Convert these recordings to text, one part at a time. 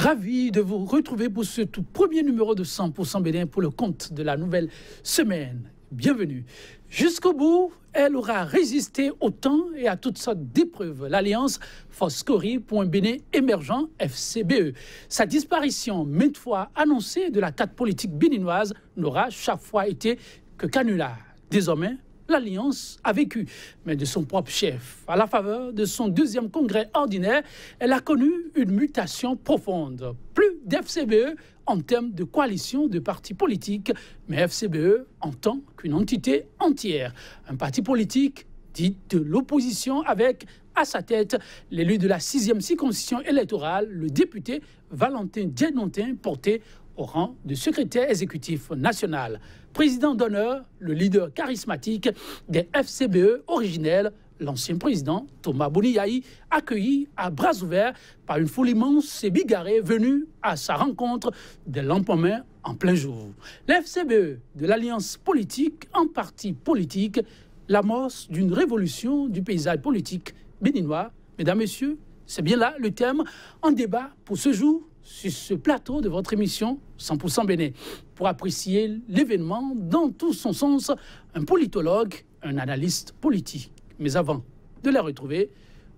Ravi de vous retrouver pour ce tout premier numéro de 100% Bénin pour le compte de la nouvelle semaine. Bienvenue. Jusqu'au bout, elle aura résisté au temps et à toutes sortes d'épreuves. L'Alliance Foscori pour un Bénin émergent FCBE. Sa disparition, maintes fois annoncée de la carte politique béninoise, n'aura chaque fois été que canular. Désormais, l'Alliance a vécu, mais de son propre chef. À la faveur de son deuxième congrès ordinaire, elle a connu une mutation profonde. Plus d'FCBE en termes de coalition de partis politiques, mais FCBE en tant qu'une entité entière. Un parti politique dit de l'opposition avec, à sa tête, l'élu de la 6e circonscription électorale, le député Valentin Djenontin, porté au rang de secrétaire exécutif national. Président d'honneur, le leader charismatique des FCBE originels, l'ancien président Thomas Boniyahi, accueilli à bras ouverts par une foule immense et bigarrée venue à sa rencontre des lendemain en plein jour. L'FCBE de l'Alliance politique en parti politique, l'amorce d'une révolution du paysage politique béninois. Mesdames, Messieurs, c'est bien là le thème en débat pour ce jour sur ce plateau de votre émission 100% Bénin. Pour apprécier l'événement dans tout son sens, un politologue, un analyste politique. Mais avant de les retrouver,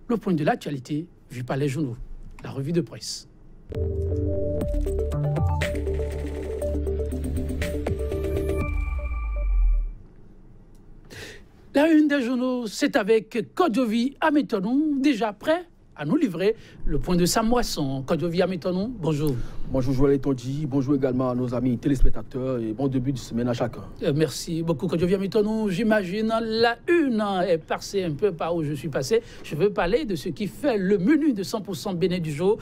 le point de l'actualité vu par les journaux, la revue de presse. La une des journaux, c'est avec Kodjovi Ametonou, déjà prêt à nous livrer le point de sa moisson. Kodjovi Ametonou, bonjour. Bonjour Joël Tondi, bonjour également à nos amis téléspectateurs et bon début de semaine à chacun. Merci beaucoup Kodjovi Ametonou. J'imagine la une est passée un peu par où je suis passé. Je veux parler de ce qui fait le menu de 100% Bénin du jour.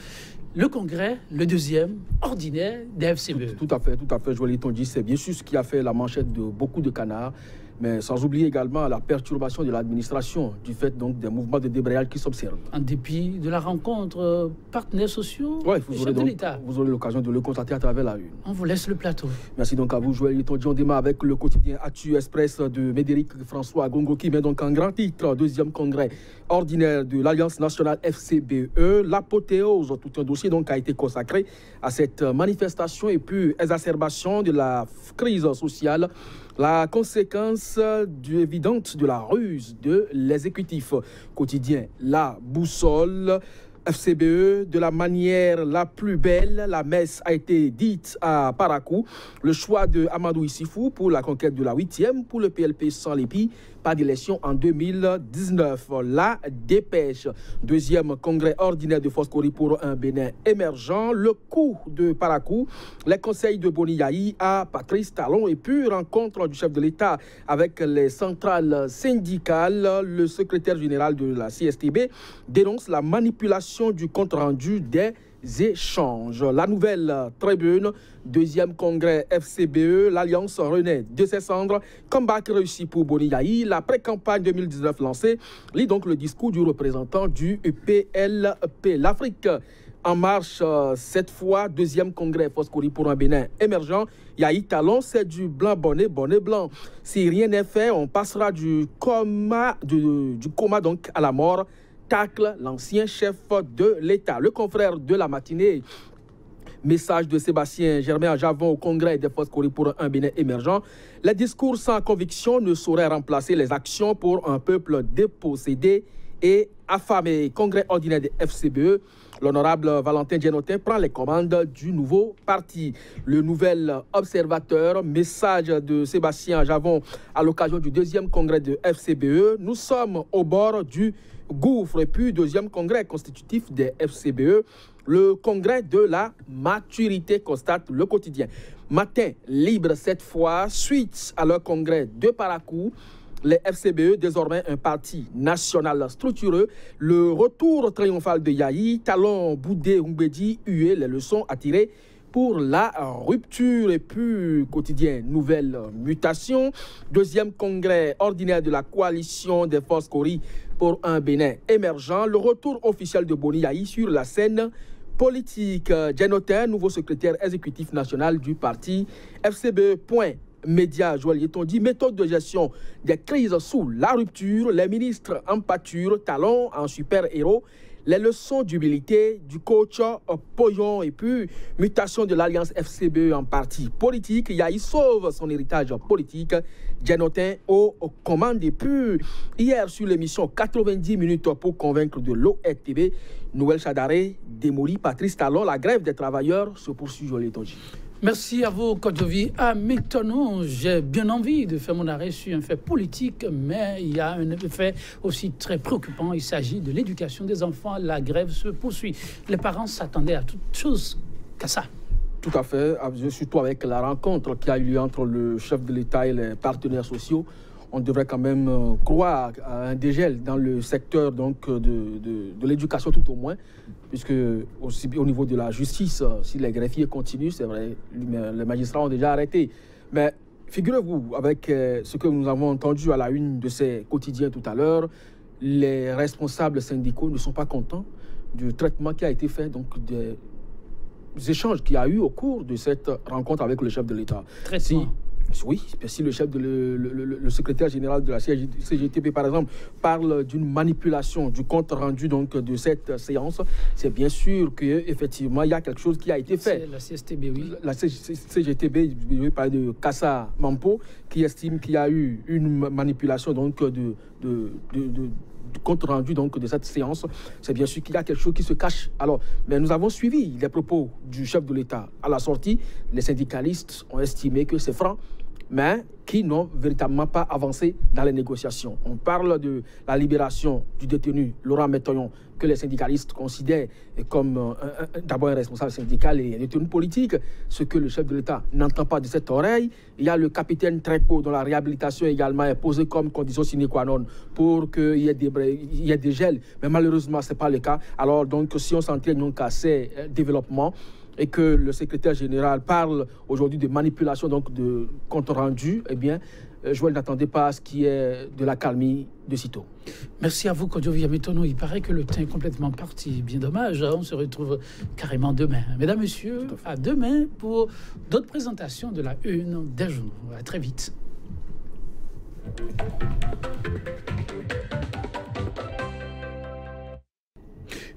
Le congrès, le deuxième ordinaire des FCBE. Tout à fait, Joël Tondi. C'est bien sûr ce qui a fait la manchette de beaucoup de canards. Mais sans oublier également la perturbation de l'administration du fait donc des mouvements de débrayage qui s'observent. En dépit de la rencontre partenaires sociaux de l'État. Vous aurez l'occasion de le constater à travers la une. On vous laisse le plateau. Merci donc à vous, Joël Tondi. On démarre avec le quotidien Actu Express de Médéric François Gongo qui met donc en grand titre deuxième congrès ordinaire de l'Alliance nationale FCBE. L'apothéose, tout un dossier donc a été consacré à cette manifestation et puis exacerbation de la crise sociale. La conséquence évidente de la ruse de l'exécutif quotidien. La boussole FCBE, de la manière la plus belle, la messe a été dite à Parakou. Le choix de Amadou Issifou pour la conquête de la 8e pour le PLP sans l'épi, pas d'élection en 2019. La dépêche, deuxième congrès ordinaire de Foscori pour un Bénin émergent. Le coup de Parakou, les conseils de Boniyahi à Patrice Talon et puis rencontre du chef de l'État avec les centrales syndicales. Le secrétaire général de la CSTB dénonce la manipulation du compte-rendu des échanges. La nouvelle tribune, deuxième congrès FCBE, l'Alliance renaît de ses cendres, comeback réussi pour Boniyahi, la pré-campagne 2019 lancée, lit donc le discours du représentant du PLP. L'Afrique en marche cette fois, deuxième congrès Foscori pour un Bénin émergent. Yahi Talon, c'est du blanc bonnet, bonnet blanc. Si rien n'est fait, on passera du coma donc à la mort, tacle l'ancien chef de l'État. Le confrère de la matinée, message de Sébastien Germain Javon au congrès des Foscori pour un Bénin émergent. Les discours sans conviction ne sauraient remplacer les actions pour un peuple dépossédé et affamé. Congrès ordinaire des FCBE. L'honorable Valentin Djenontin prend les commandes du nouveau parti. Le nouvel observateur, message de Sébastien Javon à l'occasion du deuxième congrès de FCBE. Nous sommes au bord du gouffre. Et puis, deuxième congrès constitutif des FCBE, le congrès de la maturité, constate le quotidien. Matin libre cette fois, suite à leur congrès de Parakou. Les FCBE, désormais un parti national structureux. Le retour triomphal de Yahi, Talon, Boudé, Umbedi, hué, les leçons à tirer pour la rupture. Et puis, quotidien, nouvelle mutation. Deuxième congrès ordinaire de la coalition des Foscori pour un Bénin émergent. Le retour officiel de Boniyahi sur la scène politique. Djenontin, nouveau secrétaire exécutif national du parti FCBE. Média, Joël Tondi, méthode de gestion des crises sous la rupture, les ministres en pâture, Talon en super-héros, les leçons d'humilité du coach Poyon et puis mutation de l'Alliance FCBE en parti politique. Yahi sauve son héritage politique. Dianotin aux commandes. Et puis, hier sur l'émission 90 minutes pour convaincre de l'ORTB, Noël Chadaré démolit Patrice Talon. La grève des travailleurs se poursuit, Joël Tonji. Merci à vous, Kodjovi. Ah, maintenant, j'ai bien envie de faire mon arrêt sur un fait politique, mais il y a un fait aussi très préoccupant. Il s'agit de l'éducation des enfants. La grève se poursuit. Les parents s'attendaient à toute chose qu'à ça. Tout à fait, surtout avec la rencontre qui a eu lieu entre le chef de l'État et les partenaires sociaux. On devrait quand même croire à un dégel dans le secteur donc, de l'éducation tout au moins, puisque aussi au niveau de la justice, si les greffiers continuent, c'est vrai, les magistrats ont déjà arrêté. Mais figurez-vous, avec ce que nous avons entendu à la une de ces quotidiens tout à l'heure, les responsables syndicaux ne sont pas contents du traitement qui a été fait, donc des échanges qu'il y a eu au cours de cette rencontre avec le chef de l'État. Oui, si le chef, le secrétaire général de la CGTP, par exemple, parle d'une manipulation du compte rendu donc, de cette séance, c'est bien sûr qu'effectivement, il y a quelque chose qui a été fait. C'est la CSTB, oui. La CGTB, je vais parler de Kassa Mampo, qui estime qu'il y a eu une manipulation donc, du compte rendu donc, de cette séance. C'est bien sûr qu'il y a quelque chose qui se cache. Alors, mais nous avons suivi les propos du chef de l'État. À la sortie, les syndicalistes ont estimé que c'est franc, mais qui n'ont véritablement pas avancé dans les négociations. On parle de la libération du détenu Laurent Métoyon, que les syndicalistes considèrent comme d'abord un responsable syndical et un détenu politique, ce que le chef de l'État n'entend pas de cette oreille. Il y a le capitaine Tréco, dont la réhabilitation également est posée comme condition sine qua non pour qu'il y ait des gels, mais malheureusement, ce n'est pas le cas. Alors, donc, si on s'entraîne donc à ces développements, et que le secrétaire général parle aujourd'hui de manipulation donc de compte rendu, eh bien, Joël n'attendait pas à ce qui est de la calmie de sitôt. Merci à vous, Kodjovi Ametono. Il paraît que le temps est complètement parti. Bien dommage, on se retrouve carrément demain. Mesdames, Messieurs, à demain pour d'autres présentations de la une des journaux. À très vite.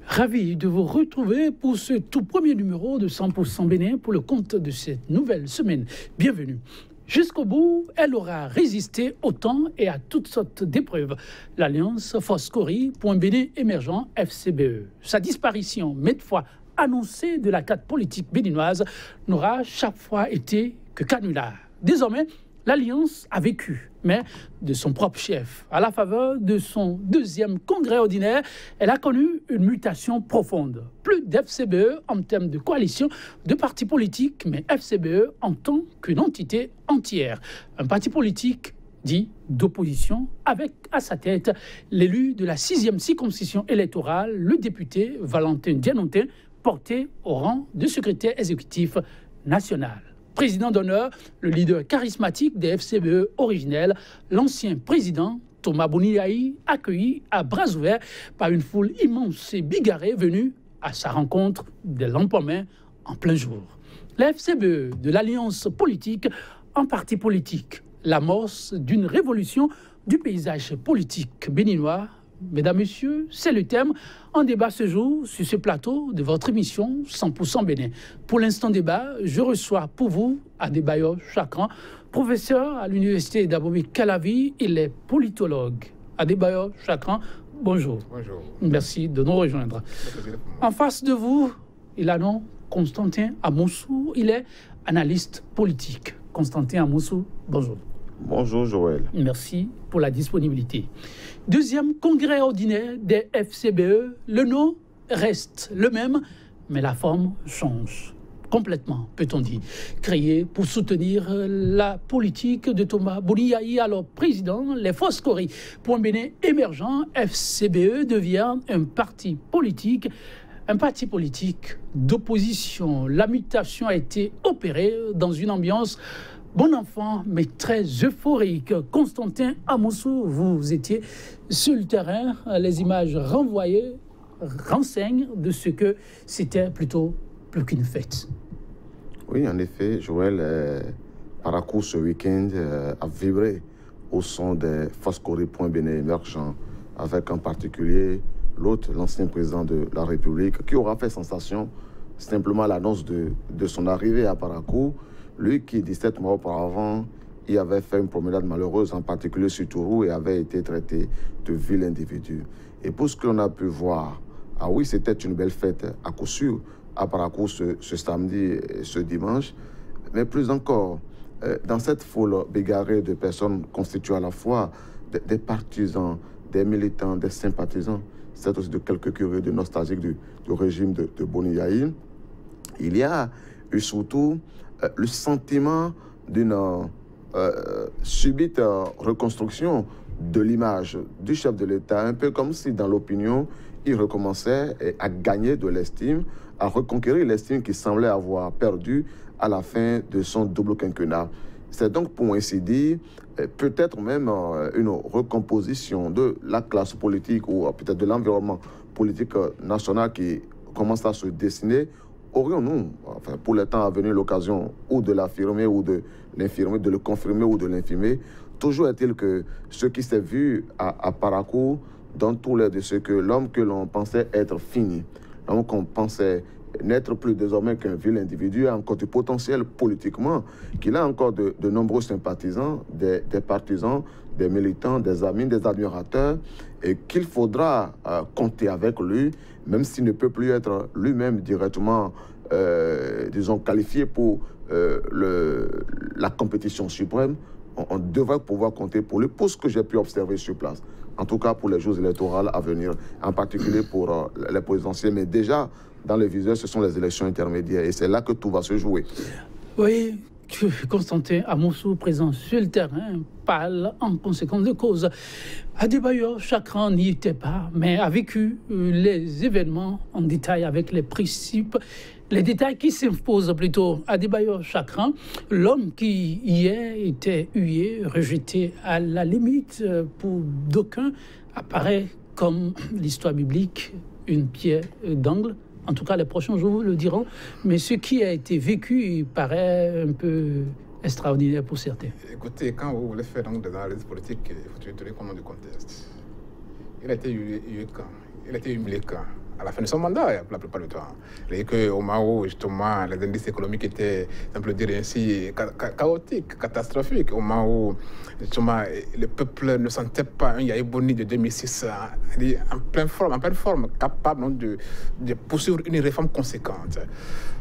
Ravi de vous retrouver pour ce tout premier numéro de 100% Bénin pour le compte de cette nouvelle semaine. Bienvenue. Jusqu'au bout, elle aura résisté au temps et à toutes sortes d'épreuves. L'Alliance Foscori pour un Bénin émergent FCBE. Sa disparition, maintes fois annoncée de la carte politique béninoise, n'aura chaque fois été que canular. Désormais, l'Alliance a vécu, mais de son propre chef. À la faveur de son deuxième congrès ordinaire, elle a connu une mutation profonde. Plus d'FCBE en termes de coalition de partis politiques, mais FCBE en tant qu'une entité entière. Un parti politique dit d'opposition, avec à sa tête l'élu de la 6e circonscription électorale, le député Valentin Dianotin, porté au rang de secrétaire exécutif national. Président d'honneur, le leader charismatique des FCBE originels, l'ancien président Thomas Boniaï, accueilli à bras ouverts par une foule immense et bigarrée venue à sa rencontre des lampes en main en plein jour. La FCBE de l'alliance politique en parti politique, l'amorce d'une révolution du paysage politique béninois. Mesdames, Messieurs, c'est le thème en débat ce jour sur ce plateau de votre émission 100% Bénin. Pour l'instant débat, je reçois pour vous Adebayo Chakran, professeur à l'université d'Abomey Calavi. Il est politologue. Adebayo Chakran, bonjour. Bonjour. Merci de nous rejoindre. En face de vous, il a nom Constantin Amoussou. Il est analyste politique. Constantin Amoussou, bonjour. Bonjour Joël. Merci pour la disponibilité. Deuxième congrès ordinaire des FCBE, le nom reste le même, mais la forme change complètement, peut-on dire. Créé pour soutenir la politique de Thomas Boniaï, alors président, les Foscori pour un Bénin émergent, FCBE devient un parti politique d'opposition. La mutation a été opérée dans une ambiance bon enfant, mais très euphorique. Constantin Amoussou, vous étiez sur le terrain. Les images renvoyées renseignent de ce que c'était plutôt plus qu'une fête. Oui, en effet, Joël, Paracou ce week-end a vibré au son des Foscori Bénin émergents, avec en particulier l'autre, l'ancien président de la République, qui aura fait sensation simplement à l'annonce de son arrivée à Parakou. Lui qui, 17 mois auparavant, il avait fait une promenade malheureuse, en particulier sur Tourou, et avait été traité de vil individu. Et pour ce que l'on a pu voir, ah oui, c'était une belle fête à coup sûr à Parakou ce samedi et ce dimanche, mais plus encore, dans cette foule bégarée de personnes constituées à la fois des partisans, des militants, des sympathisants, c'est aussi de quelques curieux de nostalgiques du régime de Boni Yaï, il y a eu surtout le sentiment d'une subite reconstruction de l'image du chef de l'État, un peu comme si dans l'opinion, il recommençait à gagner de l'estime, à reconquérir l'estime qu'il semblait avoir perdue à la fin de son double quinquennat. C'est donc, pour ainsi dire, peut-être même une recomposition de la classe politique ou peut-être de l'environnement politique national qui commence à se dessiner. Aurions-nous, enfin, pour les temps à venir, l'occasion ou de l'affirmer ou de l'infirmer, de le confirmer ou de l'infirmer? Toujours est-il que ce qui s'est vu à Parakou donne tout l'air de ce que l'homme que l'on pensait être fini, l'homme qu'on pensait n'être plus désormais qu'un vil individu, a encore du potentiel politiquement, qu'il a encore de nombreux sympathisants, des partisans, des militants, des amis, des admirateurs, et qu'il faudra compter avec lui, même s'il ne peut plus être lui-même directement, disons, qualifié pour la compétition suprême. On devrait pouvoir compter pour lui, pour ce que j'ai pu observer sur place. En tout cas, pour les jours électoraux à venir, en particulier pour les présidentielles, mais déjà, dans les viseurs, ce sont les élections intermédiaires et c'est là que tout va se jouer. Oui, Constantin Amoussou, présent sur le terrain, parle en conséquence de cause. Adebayor Chakran n'y était pas, mais a vécu les événements en détail avec les principes, les détails qui s'imposent plutôt. Adebayor Chakran, l'homme qui hier était hué, rejeté à la limite pour d'aucuns, apparaît comme l'histoire biblique, une pierre d'angle. En tout cas, les prochains jours le diront. Mais ce qui a été vécu, il paraît un peu extraordinaire pour certains. Écoutez, quand vous voulez faire donc des analyses politiques, il faut tenir compte du contexte. Il a été hué quand? Il a été humilié quand? À la fin de son mandat, la plupart du temps. Et qu'au moment où, justement, les indices économiques étaient, on peut dire ainsi, chaotiques, catastrophiques, au moment où, justement, le peuple ne sentait pas un Yahi Boni de 2006 en pleine forme, capable de poursuivre une réforme conséquente.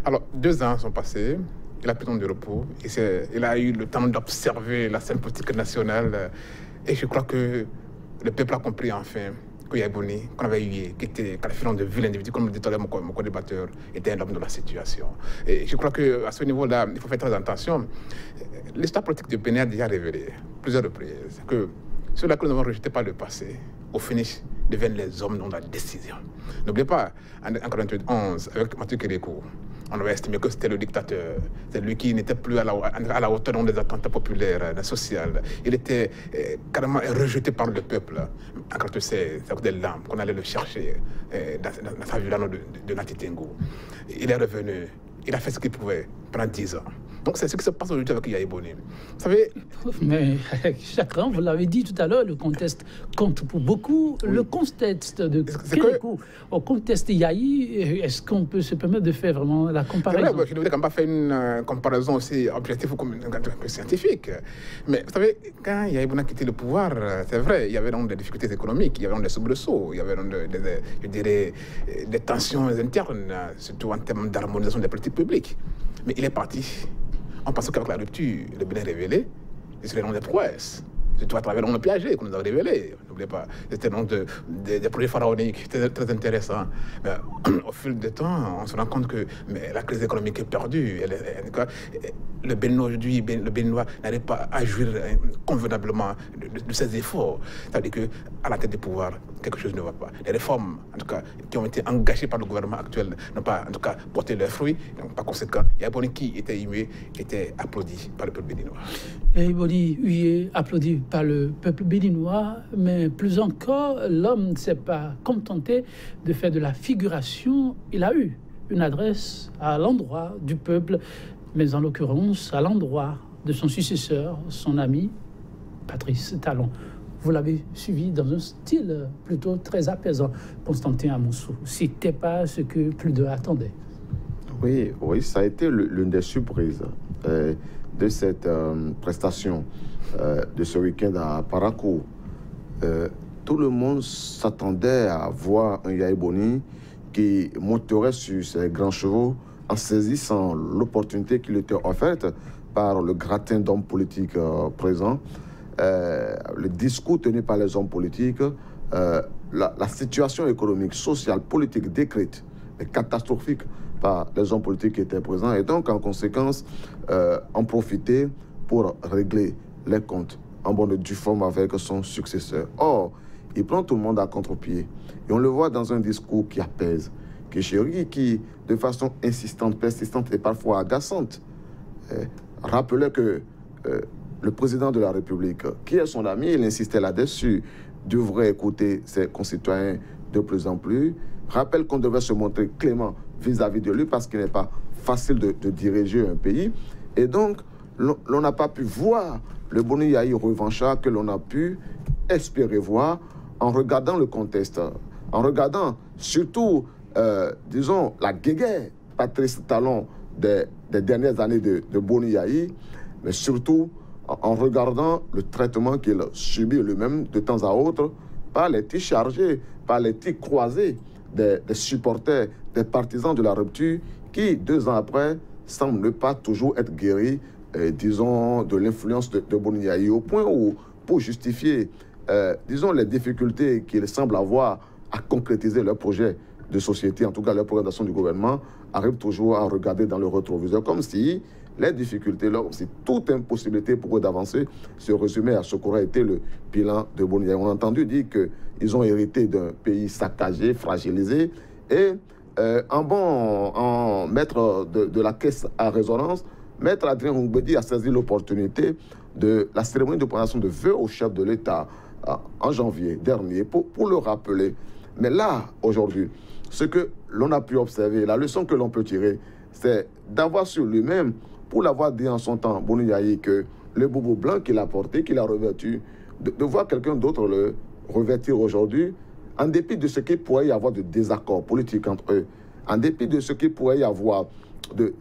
Alors, 2 ans sont passés. Il a pris temps de repos. Il a eu le temps d'observer la scène politique nationale. Et je crois que le peuple a compris enfin que Yahi Boni, qu'on avait eu, qui était qualifié de vil individu, comme le dit tout à l'heure mon co-débatteur, était un homme de la situation. Et je crois qu'à ce niveau-là, il faut faire très attention. L'histoire politique de Bénin a déjà révélé, plusieurs reprises, que ceux-là que nous avons rejetés par le passé, au finish, deviennent les hommes de la décision. N'oubliez pas, en 1991, avec Mathieu Kérékou, on avait estimé que c'était le dictateur. C'est lui qui n'était plus à la hauteur des attentes populaires, sociales. Il était carrément rejeté par le peuple. En 1996, c'est à cause des lampes qu'on allait le chercher dans sa villa de Natitengu. Il est revenu. Il a fait ce qu'il pouvait pendant 10 ans. Donc c'est ce qui se passe aujourd'hui avec Yahi Boni. Vous savez... Mais Chakran, vous l'avez dit tout à l'heure, le contexte compte pour beaucoup. Oui. Le contexte de Kérékou, au contexte Yahi, est-ce qu'on peut se permettre de faire vraiment la comparaison? Je ne voudrais quand même pas faire une comparaison aussi objective ou un peu scientifique. Mais vous savez, quand Yahi Boni a quitté le pouvoir, c'est vrai, il y avait donc des difficultés économiques, il y avait donc des soubresauts, il y avait donc je dirais, des tensions internes, surtout en termes d'harmonisation des politiques publiques. Mais il est parti. On pense qu'avec la rupture, le Bénin révélé, c'est le nom des prouesses. Surtout à travers le Piaget qu'on nous a révélé. N'oubliez pas, c'était donc des projets pharaoniques, c'était très intéressant. Mais au fil du temps, on se rend compte que la crise économique est perdue. Le Béninois aujourd'hui, le Béninois n'arrive pas à jouir convenablement de ses efforts. C'est-à-dire qu'à la tête du pouvoir, quelque chose ne va pas. Les réformes, en tout cas, qui ont été engagées par le gouvernement actuel, n'ont pas, en tout cas, porté leurs fruits. Donc, par conséquent, Yahi Boni qui était hué, était applaudi par le peuple béninois. Yahi Boni hué, applaudi par le peuple béninois, mais plus encore, l'homme ne s'est pas contenté de faire de la figuration. Il a eu une adresse à l'endroit du peuple, mais en l'occurrence à l'endroit de son successeur, son ami, Patrice Talon. vous l'avez suivi dans un style plutôt très apaisant, Constantin Amoussou. Ce n'était pas ce que plus d'un attendait. Oui, ça a été l'une des surprises de cette prestation de ce week-end à Parakou. Tout le monde s'attendait à voir un Yaya Boni qui monterait sur ses grands chevaux en saisissant l'opportunité qui lui était offerte par le gratin d'hommes politiques présents, le discours tenu par les hommes politiques, la situation économique, sociale, politique décrite est catastrophique par les hommes politiques qui étaient présents et donc en conséquence en profiter pour régler les comptes en bonne et due forme avec son successeur. Or, il prend tout le monde à contre-pied et on le voit dans un discours qui apaise, qui chérit, qui de façon insistante, persistante et parfois agaçante rappelait que le président de la République, qui est son ami, il insistait là-dessus, devrait écouter ses concitoyens de plus en plus, rappelle qu'on devrait se montrer clément vis-à-vis de lui parce qu'il n'est pas facile de diriger un pays. Et donc, l'on n'a pas pu voir le Boni Yayi revanchard que l'on a pu espérer voir en regardant le contexte, en regardant surtout, disons, la guéguerre Patrice Talon des dernières années de Boni Yayi, mais surtout en regardant le traitement qu'il subit lui-même de temps à autre par les tirs chargés, par les tirs croisés des supporters, des partisans de la rupture qui, 2 ans après, semblent ne pas toujours être guéris, disons, de l'influence de Boni Yayi, au point où, pour justifier, disons, les difficultés qu'ils semblent avoir à concrétiser leur projet de société, en tout cas leur programmation du gouvernement, arrivent toujours à regarder dans le rétroviseur, comme si les difficultés, là, c'est toute impossibilité pour eux d'avancer, se résumer à ce qu'aurait été le bilan de Boni Yayi. On a entendu dire qu'ils ont hérité d'un pays saccagé, fragilisé, et en maître de la caisse à résonance, maître Adrien Roumbedi a saisi l'opportunité de la cérémonie de présentation de vœux au chef de l'État en janvier dernier pour le rappeler. Mais là, aujourd'hui, ce que l'on a pu observer, la leçon que l'on peut tirer, c'est d'avoir sur lui-même, pour l'avoir dit en son temps, Boni Yayi, que le boubou blanc qu'il a porté, qu'il a revêtu, de voir quelqu'un d'autre le revêtir aujourd'hui, en dépit de ce qu'il pourrait y avoir de désaccords politiques entre eux, en dépit de ce qu'il pourrait y avoir de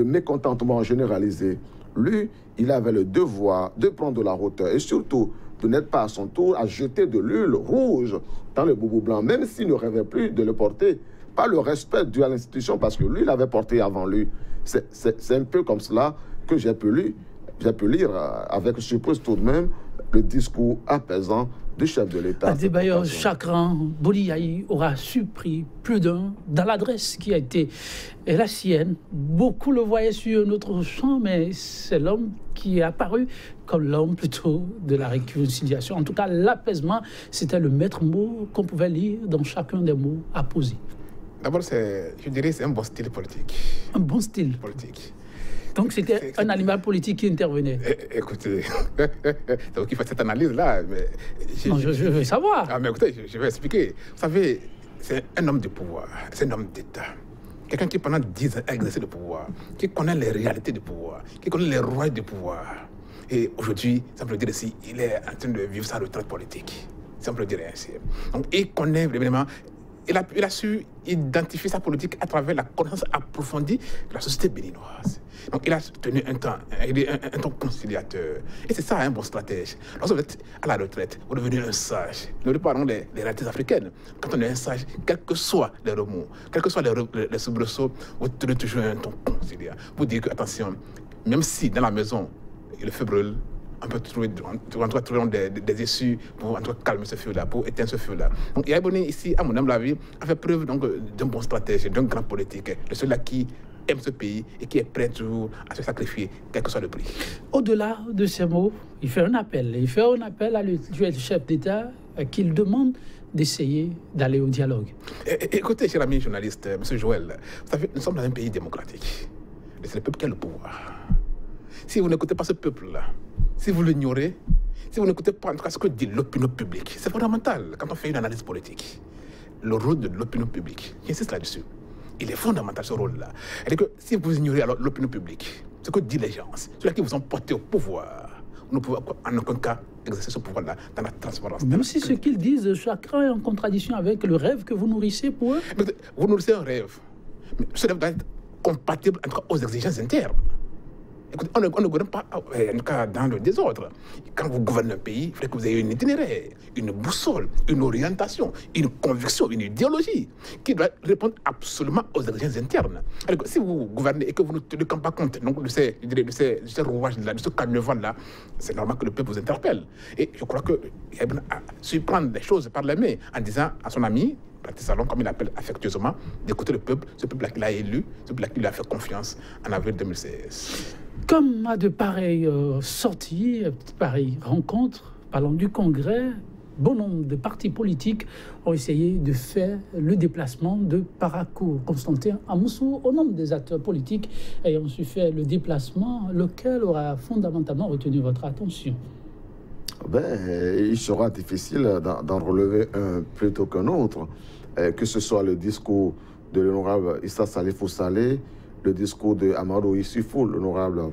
mécontentement généralisé, lui, il avait le devoir de prendre de la hauteur et surtout de n'être pas à son tour à jeter de l'huile rouge dans le boubou blanc, même s'il ne rêvait plus de le porter, par le respect dû à l'institution, parce que lui, il l'avait porté avant lui. C'est un peu comme cela que j'ai pu lire avec surprise tout de même le discours apaisant du chef de l'État. À Débailleur Chakran, Boni Yayi aura surpris plus d'un dans l'adresse qui a été la sienne. Beaucoup le voyaient sur un autre champ, mais c'est l'homme qui est apparu comme l'homme plutôt de la réconciliation. En tout cas, l'apaisement, c'était le maître mot qu'on pouvait lire dans chacun des mots apposés. D'abord, je dirais c'est un bon style politique. Un bon style politique. Donc c'était un animal politique qui intervenait. Écoutez, donc il fait cette analyse-là. Je veux savoir. Ah, mais écoutez, je vais expliquer. Vous savez, c'est un homme de pouvoir, c'est un homme d'État. Quelqu'un qui pendant 10 ans a exercé le pouvoir, qui connaît les réalités du pouvoir, qui connaît les rois du pouvoir. Et aujourd'hui, ça peut dire ici, il est en train de vivre sa retraite politique. Ça peut dire ainsi. Donc il connaît vraiment. Il a su identifier sa politique à travers la connaissance approfondie de la société béninoise. Donc il a tenu un temps conciliateur. Et c'est ça un bon stratège. Lorsque vous êtes à la retraite, vous devenez un sage. Nous parlons des réalités africaines. Quand on est un sage, quels que soient les remous, quels que soient les soubresauts, vous tenez toujours un ton conciliateur. Vous dites que, attention, même si dans la maison, le feu brûle, on peut trouver des issues pour en tout cas, calmer ce feu-là, pour éteindre ce feu-là. Donc, Yaya Boni, ici, à mon humble avis, a fait preuve d'un bon stratège, d'un grand politique, de celui-là qui aime ce pays et qui est prêt toujours à se sacrifier, quel que soit le prix. Au-delà de ces mots, il fait un appel. Il fait un appel à le chef d'État qu'il demande d'essayer d'aller au dialogue. Écoutez, cher ami journaliste, M. Joël, vous savez, nous sommes dans un pays démocratique. Et c'est le peuple qui a le pouvoir. Si vous n'écoutez pas ce peuple-là, si vous l'ignorez, si vous n'écoutez pas en tout cas ce que dit l'opinion publique, c'est fondamental quand on fait une analyse politique. Le rôle de l'opinion publique, j'insiste là-dessus, il est fondamental ce rôle-là. C'est que si vous ignorez alors l'opinion publique, ce que disent les gens, ceux qui vous ont porté au pouvoir, vous ne pouvez en aucun cas exercer ce pouvoir-là dans la transparence. Même si ce qu'ils disent, chacun est en contradiction avec le rêve que vous nourrissez pour eux. Mais vous nourrissez un rêve. Mais ce rêve doit être compatible en tout cas aux exigences internes. Écoutez, on ne gouverne pas en tout cas dans le désordre. Quand vous gouvernez un pays, il faut que vous ayez une itinéraire, une boussole, une orientation, une conviction, une idéologie qui doit répondre absolument aux exigences internes. Alors, si vous gouvernez et que vous ne tenez pas compte donc, de ces rouages-là, de ce carnaval-là, c'est normal que le peuple vous interpelle. Et je crois que Ibn a su prendre les choses par les mains en disant à son ami, Salon, comme il l'appelle affectueusement, d'écouter le peuple, ce peuple-là qu'il a élu, ce peuple-là qui lui a fait confiance en avril 2016. Comme à de pareilles sorties, de pareilles rencontres, parlant du Congrès, bon nombre de partis politiques ont essayé de faire le déplacement de Parakou Constantin Amoussou au nombre des acteurs politiques ayant su faire le déplacement, lequel aura fondamentalement retenu votre attention. Il sera difficile d'en relever un plutôt qu'un autre, que ce soit le discours de l'honorable Issa Salifou Saleh, le discours de Amadou Issifou, l'honorable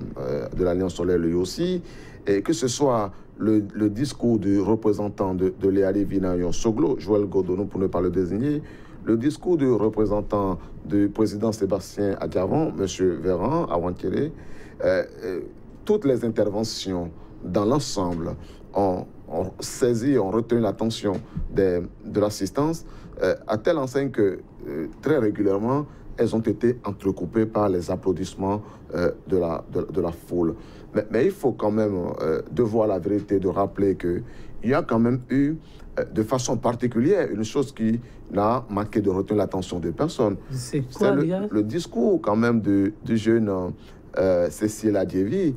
de l'Alliance Solaire, lui aussi, et que ce soit le discours du représentant de l'EAD Vinayon Soglo, Joël Godonou pour ne pas le désigner, le discours du représentant du président Sébastien Adjavon, M. Véran, Awantiré, toutes les interventions dans l'ensemble ont saisi, ont retenu l'attention de l'assistance, à telle enseigne que très régulièrement, elles ont été entrecoupées par les applaudissements de la foule. Mais il faut quand même devoir la vérité, de rappeler qu'il y a quand même eu, de façon particulière, une chose qui n'a manqué de retenir l'attention de personne. C'est quoi, le discours quand même du jeune Cécile Adjevi,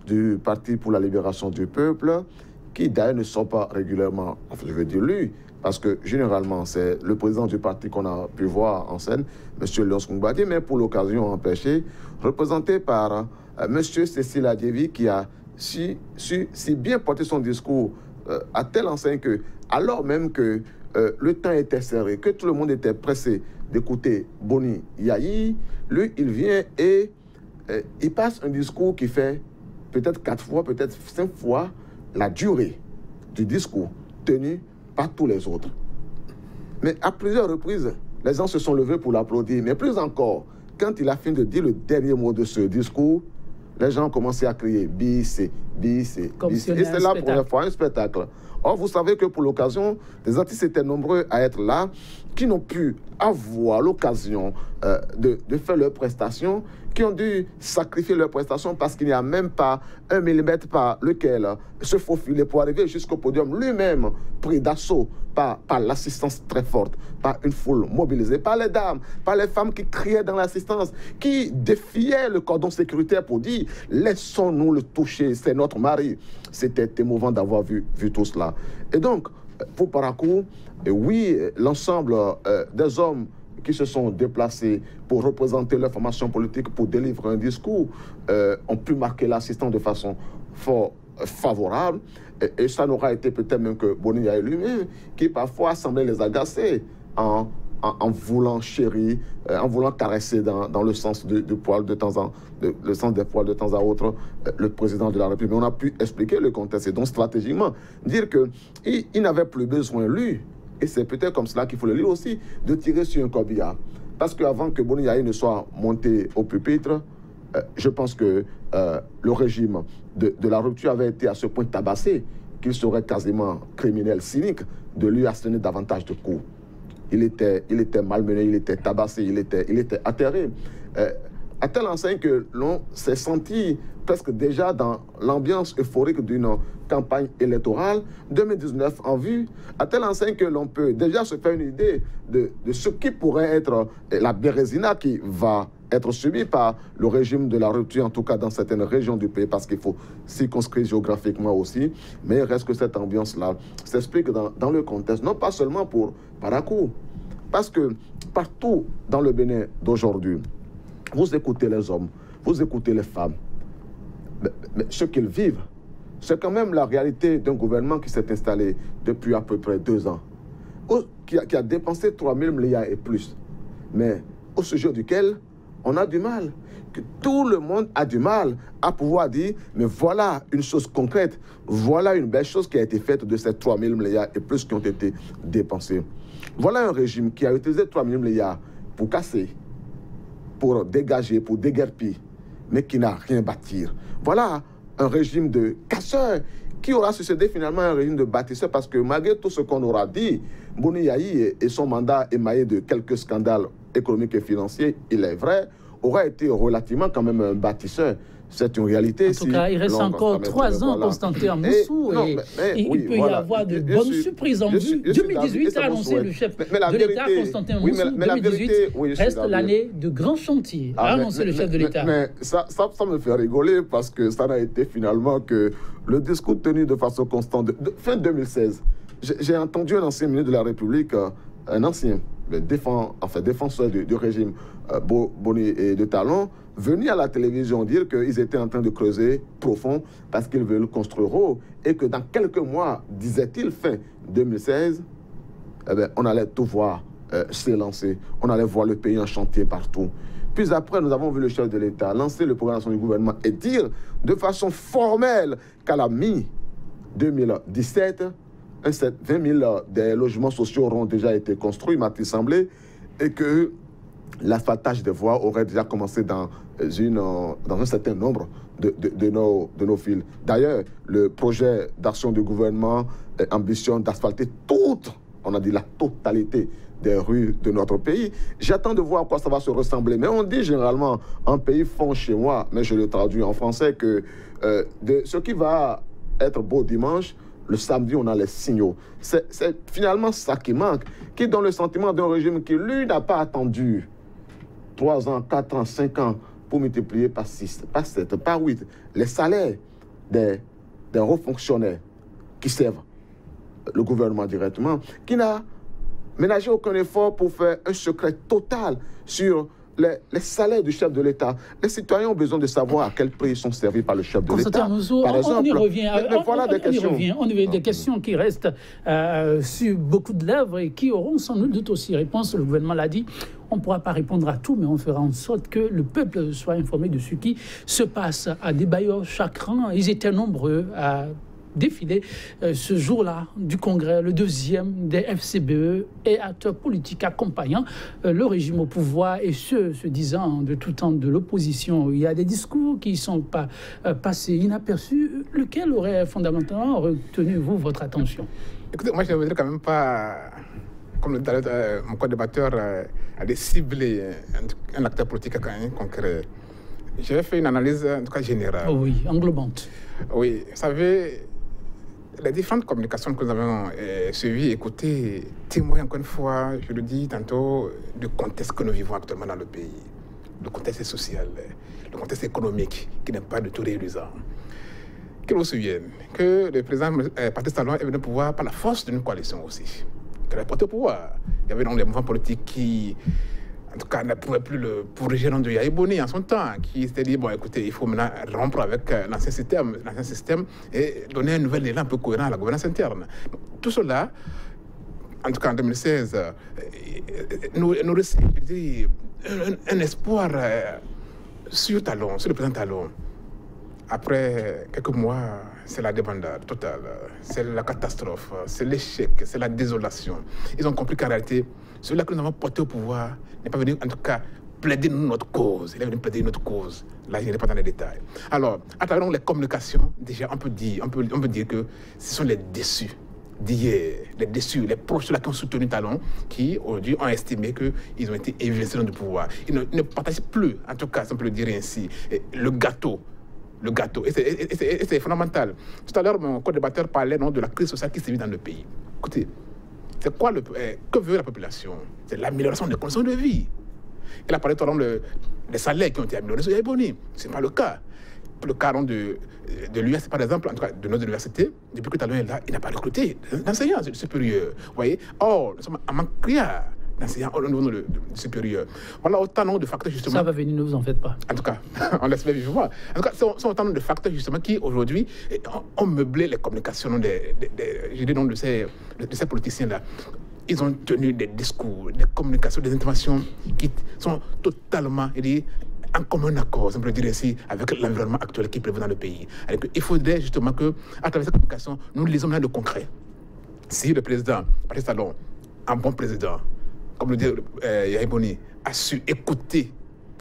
du Parti pour la Libération du Peuple, qui d'ailleurs ne sort pas régulièrement, enfin, je veux dire lui, parce que généralement c'est le président du parti qu'on a pu voir en scène, M. Léon Ngoubadi, mais pour l'occasion empêché, représenté par M. Cécile Adjevi, qui a si bien porté son discours à telle enseigne que, alors même que le temps était serré, que tout le monde était pressé d'écouter Boni Yahi, lui il vient et il passe un discours qui fait peut-être 4 fois, peut-être 5 fois la durée du discours tenu par tous les autres. Mais à plusieurs reprises, les gens se sont levés pour l'applaudir. Mais plus encore, quand il a fini de dire le dernier mot de ce discours, les gens ont commencé à crier « Bissé, Bissé, Bissé ». Et c'est la première fois un spectacle. Or, vous savez que pour l'occasion, les artistes étaient nombreux à être là, qui n'ont pu avoir l'occasion de faire leurs prestations, qui ont dû sacrifier leurs prestations parce qu'il n'y a même pas 1 millimètre par lequel se faufiler pour arriver jusqu'au podium, lui-même pris d'assaut par l'assistance très forte, par une foule mobilisée, par les dames, par les femmes qui criaient dans l'assistance, qui défiaient le cordon sécuritaire pour dire « Laissons-nous le toucher, c'est notre mari ». C'était émouvant d'avoir vu tout cela. Et donc, pour Parakou, oui, l'ensemble des hommes qui se sont déplacés pour représenter leur formation politique, pour délivrer un discours, ont pu marquer l'assistance de façon fort favorable. Et ça n'aura été peut-être même que Boni Yahi lui-même, qui parfois semblait les agacer en voulant chérir, en voulant caresser dans le sens du poil de temps en le sens des poils de temps à autre le président de la République. Mais on a pu expliquer le contexte et donc stratégiquement dire qu'il n'avait plus besoin, lui, et c'est peut-être comme cela qu'il faut le lire aussi, de tirer sur un corbillard. Parce qu'avant que Boni Yahi ne soit monté au pupitre, je pense que le régime de la rupture avait été à ce point tabassé qu'il serait quasiment criminel, cynique, de lui asséner davantage de coups. Il était malmené, il était tabassé, il était atterré. À telle enseigne que l'on s'est senti presque déjà dans l'ambiance euphorique d'une campagne électorale 2019 en vue, à telle enseigne que l'on peut déjà se faire une idée de ce qui pourrait être la bérésina qui va être subie par le régime de la rupture, en tout cas dans certaines régions du pays, parce qu'il faut circonscrire géographiquement aussi. Mais il reste que cette ambiance-là s'explique dans le contexte, non pas seulement pour Parakou, parce que partout dans le Bénin d'aujourd'hui, vous écoutez les hommes, vous écoutez les femmes, mais ce qu'ils vivent, c'est quand même la réalité d'un gouvernement qui s'est installé depuis à peu près 2 ans, qui a dépensé 3 000 milliards et plus, mais au sujet duquel on a du mal. Que tout le monde a du mal à pouvoir dire, mais voilà une chose concrète, voilà une belle chose qui a été faite de ces 3 000 milliards et plus qui ont été dépensés. Voilà un régime qui a utilisé 3 000 milliards pour casser, pour dégager, pour déguerpir, mais qui n'a rien bâtir. Voilà un régime de casseurs qui aura succédé finalement à un régime de bâtisseurs, parce que malgré tout ce qu'on aura dit, Boni Yayi et son mandat émaillé de quelques scandales économiques et financiers, il est vrai, aura été relativement quand même un bâtisseur. C'est une réalité. En tout cas, il reste encore 3 ans, Constantin Moussou, et il peut y avoir de bonnes surprises en vue. 2018 a annoncé le chef de l'État, Constantin Moussou. 2018 reste l'année de grands chantiers, a annoncé le chef de l'État. Mais ça me fait rigoler, parce que ça n'a été finalement que le discours tenu de façon constante. Fin 2016, j'ai entendu un ancien ministre de la République, un ancien défenseur du régime Boni et de Talon, venir à la télévision dire qu'ils étaient en train de creuser profond parce qu'ils veulent construire haut, et que dans quelques mois, disait-il, fin 2016, on allait tout voir s'élancer, on allait voir le pays en chantier partout. Puis après, nous avons vu le chef de l'État lancer le programme du gouvernement et dire de façon formelle qu'à la mi-2017, 20 000 des logements sociaux auront déjà été construits, m'a-t-il semblé, et que l'asphaltage des voies aurait déjà commencé dans un certain nombre de nos villes. D'ailleurs, le projet d'action du gouvernement ambitionne d'asphalter on a dit la totalité des rues de notre pays. J'attends de voir à quoi ça va se ressembler. Mais on dit généralement, un pays fond chez moi, mais je le traduis en français, que ce qui va être beau dimanche, le samedi, on a les signaux. C'est finalement ça qui manque, qui donne le sentiment d'un régime qui, lui, n'a pas attendu 3 ans, 4 ans, 5 ans pour multiplier par 6, par 7, par 8 les salaires des hauts fonctionnaires qui servent le gouvernement directement, qui n'a ménagé aucun effort pour faire un secret total sur les salaires du chef de l'État. Les citoyens ont besoin de savoir à quel prix ils sont servis par le chef de l'État. Par exemple, on y revient. Voilà des questions. On y revient. Des questions qui restent sur beaucoup de lèvres et qui auront sans nul doute aussi réponse. Le gouvernement l'a dit. On ne pourra pas répondre à tout, mais on fera en sorte que le peuple soit informé de ce qui se passe à des bailleurs Chakran. Ils étaient nombreux à défilé ce jour-là du Congrès, le 2e des FCBE et acteurs politiques accompagnant le régime au pouvoir et ceux se disant de tout temps de l'opposition. Il y a des discours qui ne sont pas passés inaperçus. Lequel aurait fondamentalement retenu, vous, votre attention? Écoutez, moi, je ne voudrais quand même pas, comme mon co-débatteur a ciblé un acteur politique concret. J'ai fait une analyse, en tout cas générale. Oh oui, englobante. Oui, vous savez, les différentes communications que nous avons suivies, écoutées, témoignent encore une fois, je le dis tantôt, du contexte que nous vivons actuellement dans le pays. Le contexte social, le contexte économique, qui n'est pas du tout réalisant. Qu'il vous souvienne que le président Patrice Talon est venu au pouvoir par la force d'une coalition aussi. Qu'il a porté au pouvoir. Il y avait donc des mouvements politiques qui, en tout cas, ne pouvaient plus le pourriger de Yayi Boni en son temps, qui s'était dit, bon, écoutez, il faut maintenant rompre avec l'ancien système et donner un nouvel élan un peu cohérent à la gouvernance interne. Donc, tout cela, en tout cas en 2016, nous réussit un espoir sur Talon, sur le président Talon. Après quelques mois, c'est la débandade totale, c'est la catastrophe, c'est l'échec, c'est la désolation. Ils ont compris qu'en réalité, celui-là que nous avons porté au pouvoir n'est pas venu, en tout cas, plaider notre cause. Il est venu plaider notre cause. Là, je n'irai pas dans les détails. Alors, à travers les communications, déjà, on peut dire que ce sont les déçus d'hier, les déçus, les proches qui ont soutenu Talon, qui aujourd'hui ont estimé qu'ils ont été investis dans le pouvoir. Ils ne partagent plus, en tout cas, si on peut le dire ainsi, le gâteau. Et c'est fondamental. Tout à l'heure, mon co-débatteur parlait de la crise sociale qui sévit dans le pays. Écoutez, c'est quoi que veut la population? C'est l'amélioration des conditions de vie. Il a parlé tout à l'heure des salaires qui ont été améliorés sur Yayi Boni. Ce n'est pas le cas. Pour le cas de l'US, par exemple, en tout cas de nos universités, depuis que Talon est là, il n'a pas recruté d'enseignants supérieurs. Vous voyez? Or, nous sommes en manque criard d'enseignants au niveau du supérieur. Voilà autant de facteurs, justement. Ça va venir, ne vous en faites pas. En tout cas, on l'espère vivement. En tout cas, ce sont autant de facteurs, justement, qui, aujourd'hui, ont meublé les communications de ces politiciens-là. ils ont tenu des discours, des communications, des interventions qui sont totalement en commun accord, si on peut dire ainsi, avec l'environnement actuel qui prévaut dans le pays. Il faudrait justement qu'à travers cette communication, nous lisons maintenant le concret. Si le président, Patrice Talon, un bon président, comme le dit Yahya Boni, a su écouter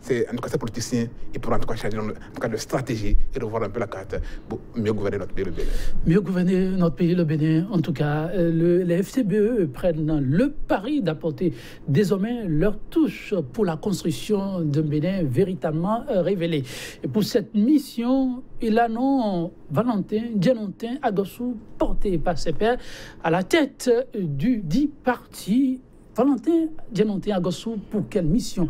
en tout cas ces politiciens, ils pourront en tout cas changer de stratégie et revoir un peu la carte pour mieux gouverner notre pays, le Bénin. Mieux gouverner notre pays, le Bénin. En tout cas, les FCBE prennent le pari d'apporter désormais leur touche pour la construction d'un Bénin véritablement révélé. Et pour cette mission, il a nom Valentin Djenontin Agossou, porté par ses pairs à la tête du dit parti. Valentin Djenontin Agossou, pour quelle mission?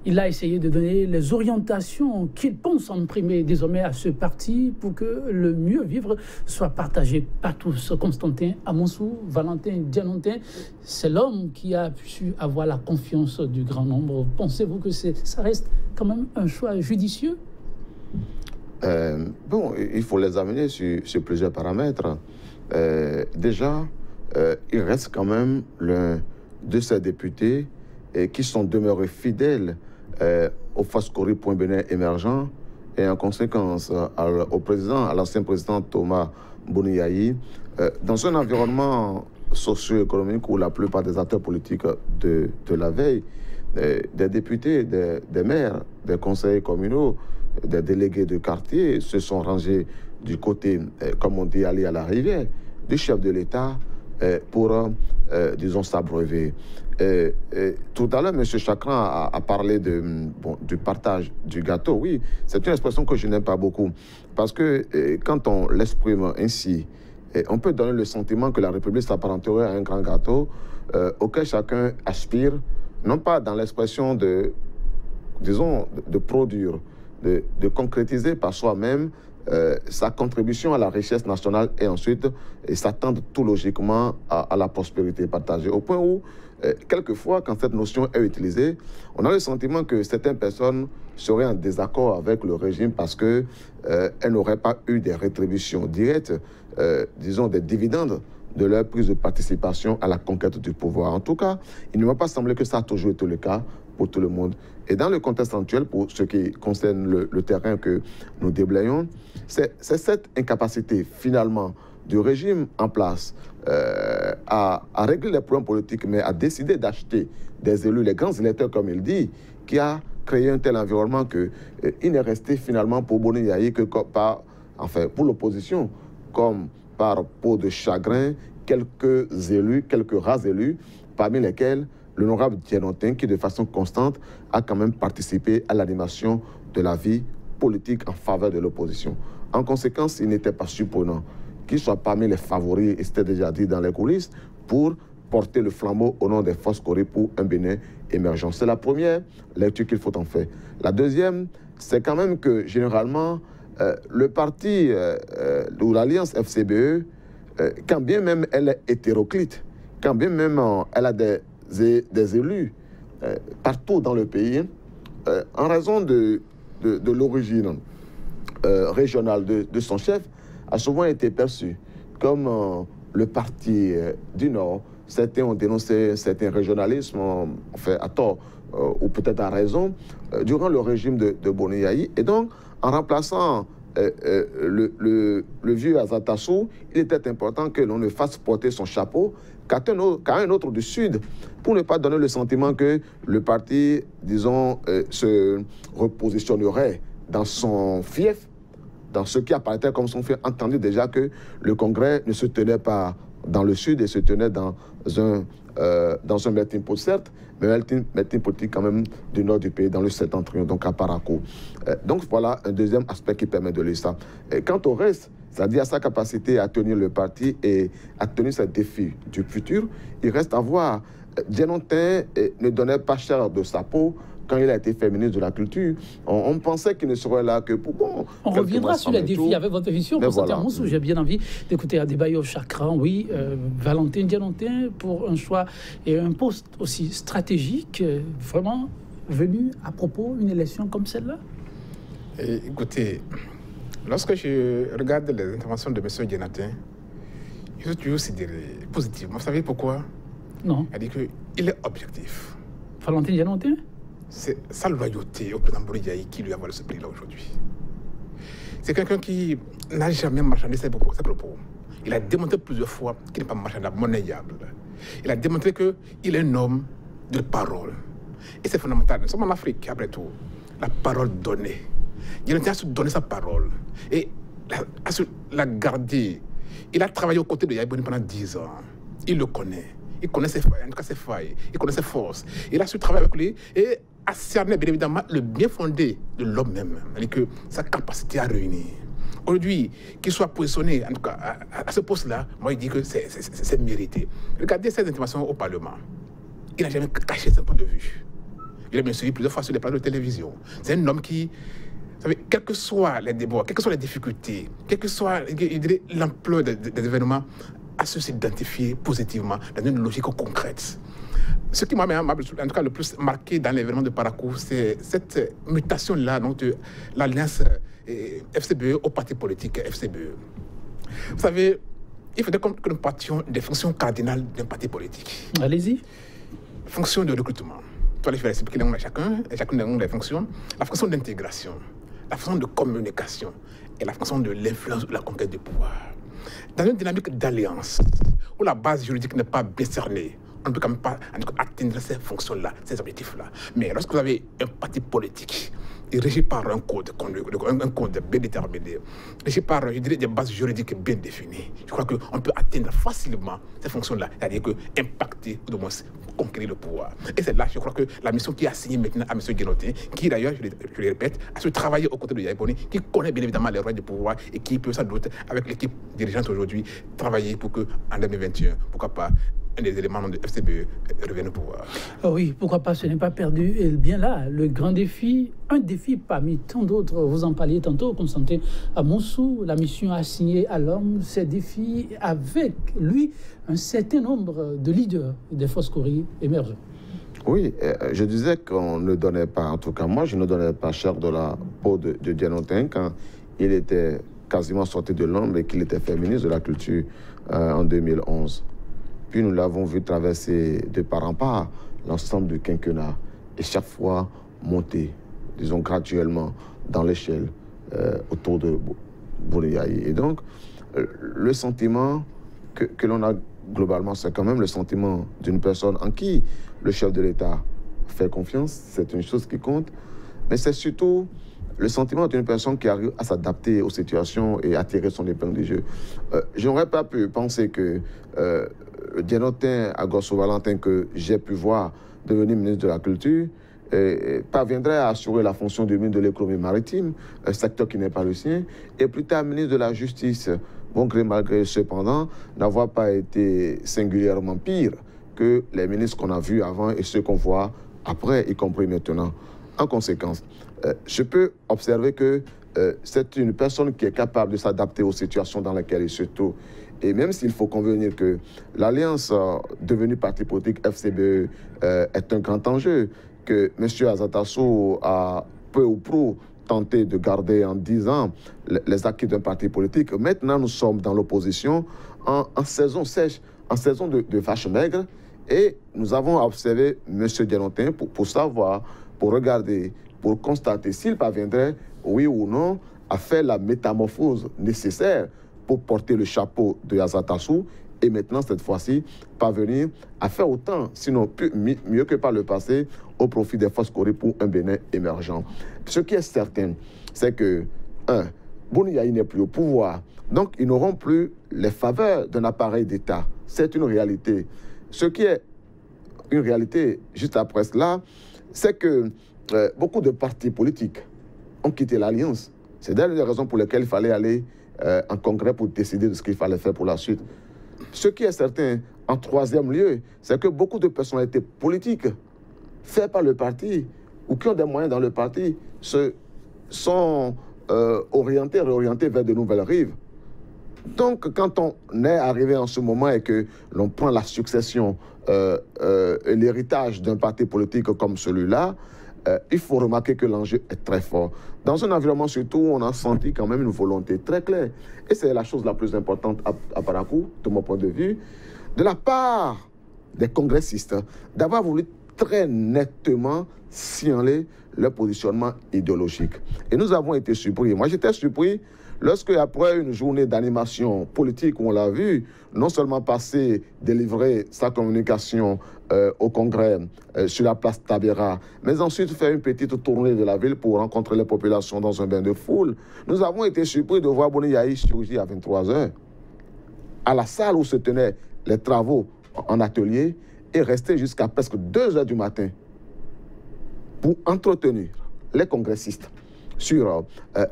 Il a essayé de donner les orientations qu'il pense imprimer désormais à ce parti pour que le mieux vivre soit partagé par tous. Constantin Amonsou, Valentin Djenontin, c'est l'homme qui a su avoir la confiance du grand nombre. Pensez-vous que ça reste quand même un choix judicieux? Bon, il faut les amener sur plusieurs paramètres. Déjà, il reste quand même l'un de ces députés qui sont demeurés fidèles au Fascori Point Bénin émergent et en conséquence au président, à l'ancien président Thomas Boni-Yayi, dans un environnement socio-économique où la plupart des acteurs politiques de la veille, des députés, des maires, des conseillers communaux, des délégués de quartier se sont rangés du côté, comme on dit, aller à l'arrivée du chef de l'État pour, disons, s'abreuver. Tout à l'heure, M. Chakran a parlé du partage du gâteau. Oui, c'est une expression que je n'aime pas beaucoup. Parce que quand on l'exprime ainsi, on peut donner le sentiment que la République s'apparenterait à un grand gâteau auquel chacun aspire, non pas dans l'expression de, disons, de produire, de concrétiser par soi-même sa contribution à la richesse nationale et ensuite s'attendre tout logiquement à la prospérité partagée. Au point où, quelquefois, quand cette notion est utilisée, on a le sentiment que certaines personnes seraient en désaccord avec le régime parce qu'elles n'auraient pas eu des rétributions directes, disons des dividendes de leur prise de participation à la conquête du pouvoir. En tout cas, il ne m'a pas semblé que ça a toujours été le cas pour tout le monde. Et dans le contexte actuel, pour ce qui concerne le terrain que nous déblayons, c'est cette incapacité finalement du régime en place à régler les problèmes politiques, mais à décider d'acheter des élus, les grands électeurs comme il dit, qui a créé un tel environnement qu'il n'est resté finalement pour Boni-Yayi que enfin pour l'opposition, comme par peau de chagrin, quelques élus, quelques rares élus, parmi lesquels l'honorable Djenontin, qui de façon constante a quand même participé à l'animation de la vie politique en faveur de l'opposition. En conséquence, il n'était pas surprenant qu'il soit parmi les favoris, et c'était déjà dit dans les coulisses, pour porter le flambeau au nom des forces Corée pour un Bénin émergent. C'est la première lecture qu'il faut en faire. La deuxième, c'est quand même que généralement, le parti ou l'alliance FCBE, quand bien même elle est hétéroclite, quand bien même elle a des élus partout dans le pays, en raison de l'origine régionale de son chef, a souvent été perçu comme le parti du Nord. Certains ont dénoncé certains régionalismes, enfin à tort ou peut-être à raison, durant le régime de Boni-Yayi. Et donc, en remplaçant le vieux Azatassou, il était important que l'on ne fasse porter son chapeau qu'à un autre du Sud, pour ne pas donner le sentiment que le parti, disons, se repositionnerait dans son fief, dans ce qui apparaissait comme son fief, entendu déjà que le Congrès ne se tenait pas dans le Sud et se tenait dans un melting pot, certes, mais un melting politique quand même du nord du pays, dans le septentrion, donc à Parakou. Donc voilà un deuxième aspect qui permet de lire ça. Et quant au reste, c'est-à-dire à sa capacité à tenir le parti et à tenir ses défis du futur, il reste à voir. Djenontin ne donnait pas cher de sa peau quand il a été fait ministre de la Culture. On pensait qu'il ne serait là que pour... Bon, on reviendra sur les défis avec votre émission. Pour voilà. Amonsou, j'ai bien envie d'écouter Adebayo Chakran. Oui, Valentin Djenontin pour un choix et un poste aussi stratégique, vraiment venu à propos d'une élection comme celle-là. Écoutez, lorsque je regarde les interventions de M. Djenontin, je suis toujours sidéré positivement. Vous savez pourquoi? Non. Elle dit qu'il est objectif. Valentin Dianontin? C'est sa loyauté au président Bouridiaï qui lui a volé ce prix-là aujourd'hui. C'est quelqu'un qui n'a jamais marchandé ses propos. Il a démontré plusieurs fois qu'il n'est pas marchandable, monnayable. Il a démontré qu'il est un homme de parole. Et c'est fondamental. Nous sommes en Afrique, après tout. La parole donnée. Il a su donner sa parole. Et a su la garder. Il a travaillé aux côtés de Yaya Boni pendant 10 ans. Il le connaît. Il connaît ses failles, en tout cas ses failles. Il connaît ses forces. Il a su travailler avec lui et a cerné, bien évidemment, le bien fondé de l'homme même. C'est-à-dire que sa capacité à réunir. Aujourd'hui, qu'il soit positionné, en tout cas, à ce poste-là, moi, il dit que c'est mérité. Regardez ses interventions au Parlement. Il n'a jamais caché son point de vue. Il a bien suivi plusieurs fois sur les plateaux de télévision. C'est un homme qui, vous savez, quels que soient les débats, quelles que soient les difficultés, quelle que soit l'ampleur des événements, a su s'identifier positivement dans une logique concrète. Ce qui m'a en tout cas le plus marqué dans l'événement de Parakou, c'est cette mutation-là de l'alliance FCBE au parti politique FCBE. Vous savez, il faudrait que nous partions des fonctions cardinales d'un parti politique. Allez-y. Fonction de recrutement. Toi, je vais expliquer chacune des fonctions. La fonction d'intégration, la fonction de communication et la fonction de l'influence de la conquête du pouvoir. Dans une dynamique d'alliance, où la base juridique n'est pas bien cernée, on ne peut quand même pas atteindre ces fonctions-là, ces objectifs-là. Mais lorsque vous avez un parti politique, régi par un code bien déterminé, régi par, je dirais, des bases juridiques bien définies, je crois qu'on peut atteindre facilement ces fonctions-là, c'est-à-dire que impacter, ou du moins conquérir le pouvoir. Et c'est là, je crois que la mission qui est assignée maintenant à M. Guénotin, qui d'ailleurs, je le répète, a su travailler aux côtés de Yaya Boni, qui connaît bien évidemment les rôles du pouvoir et qui peut sans doute, avec l'équipe dirigeante aujourd'hui, travailler pour qu'en 2021, pourquoi pas, un des éléments de FCBE revienne au pouvoir. Oh oui, pourquoi pas, ce n'est pas perdu. Et bien là, le grand défi, un défi parmi tant d'autres, vous en parliez tantôt, Constantin Amonsou, la mission assignée à l'homme, ces défis avec lui, un certain nombre de leaders des forces courriers émergents. Oui, je disais qu'on ne donnait pas, en tout cas moi, je ne donnais pas cher de la peau de Dianontin quand il était quasiment sorti de l'ombre et qu'il était fait ministre de la Culture en 2011. Puis nous l'avons vu traverser de part en part l'ensemble du quinquennat et chaque fois monter, disons graduellement, dans l'échelle autour de Bouridiaï. Et donc, le sentiment que l'on a globalement, c'est quand même le sentiment d'une personne en qui le chef de l'État fait confiance, c'est une chose qui compte, mais c'est surtout le sentiment d'une personne qui arrive à s'adapter aux situations et à tirer son épingle du jeu. Je n'aurais pas pu penser que Dianontin Agosso Valentin, que j'ai pu voir devenir ministre de la Culture, parviendrait à assurer la fonction de ministre de l'économie maritime, un secteur qui n'est pas le sien, et plus tard ministre de la Justice. Bon gré malgré cependant, n'avoir pas été singulièrement pire que les ministres qu'on a vus avant et ceux qu'on voit après, y compris maintenant. En conséquence, je peux observer que c'est une personne qui est capable de s'adapter aux situations dans lesquelles il se trouve. Et même s'il faut convenir que l'alliance devenue parti politique FCBE est un grand enjeu, que M. Azatassou a peu ou prou tenté de garder en 10 ans les acquis d'un parti politique. Maintenant, nous sommes dans l'opposition en saison sèche, en saison de vache maigre, et nous avons observé M. Dianontin pour savoir, pour regarder, pour constater s'il parviendrait, oui ou non, à faire la métamorphose nécessaire pour porter le chapeau de Azatassou et maintenant, cette fois-ci, parvenir à faire autant, sinon mieux que par le passé, au profit des forces courrières pour un Bénin émergent. Ce qui est certain, c'est que, Bouridiaï n'est plus au pouvoir, donc ils n'auront plus les faveurs d'un appareil d'État. C'est une réalité. Ce qui est une réalité, juste après cela, c'est que beaucoup de partis politiques ont quitté l'Alliance. C'est d'ailleurs les raisons pour lesquelles il fallait aller en congrès pour décider de ce qu'il fallait faire pour la suite. Ce qui est certain, en troisième lieu, c'est que beaucoup de personnalités politiques faites par le parti ou qui ont des moyens dans le parti sont réorientés vers de nouvelles rives. Donc, quand on est arrivé en ce moment et que l'on prend la succession et l'héritage d'un parti politique comme celui-là, il faut remarquer que l'enjeu est très fort. Dans un environnement surtout où on a senti quand même une volonté très claire. Et c'est la chose la plus importante à Parakou, de mon point de vue, de la part des congressistes d'avoir voulu très nettement signaler leur positionnement idéologique. Et nous avons été surpris. Moi, j'étais surpris lorsque, après une journée d'animation politique où on l'a vu, non seulement passer, délivrer sa communication au Congrès sur la place Tabera, mais ensuite faire une petite tournée de la ville pour rencontrer les populations dans un bain de foule, nous avons été surpris de voir Boni Yahi surgir à 23h à la salle où se tenaient les travaux en atelier et rester jusqu'à presque 2h du matin pour entretenir les congressistes sur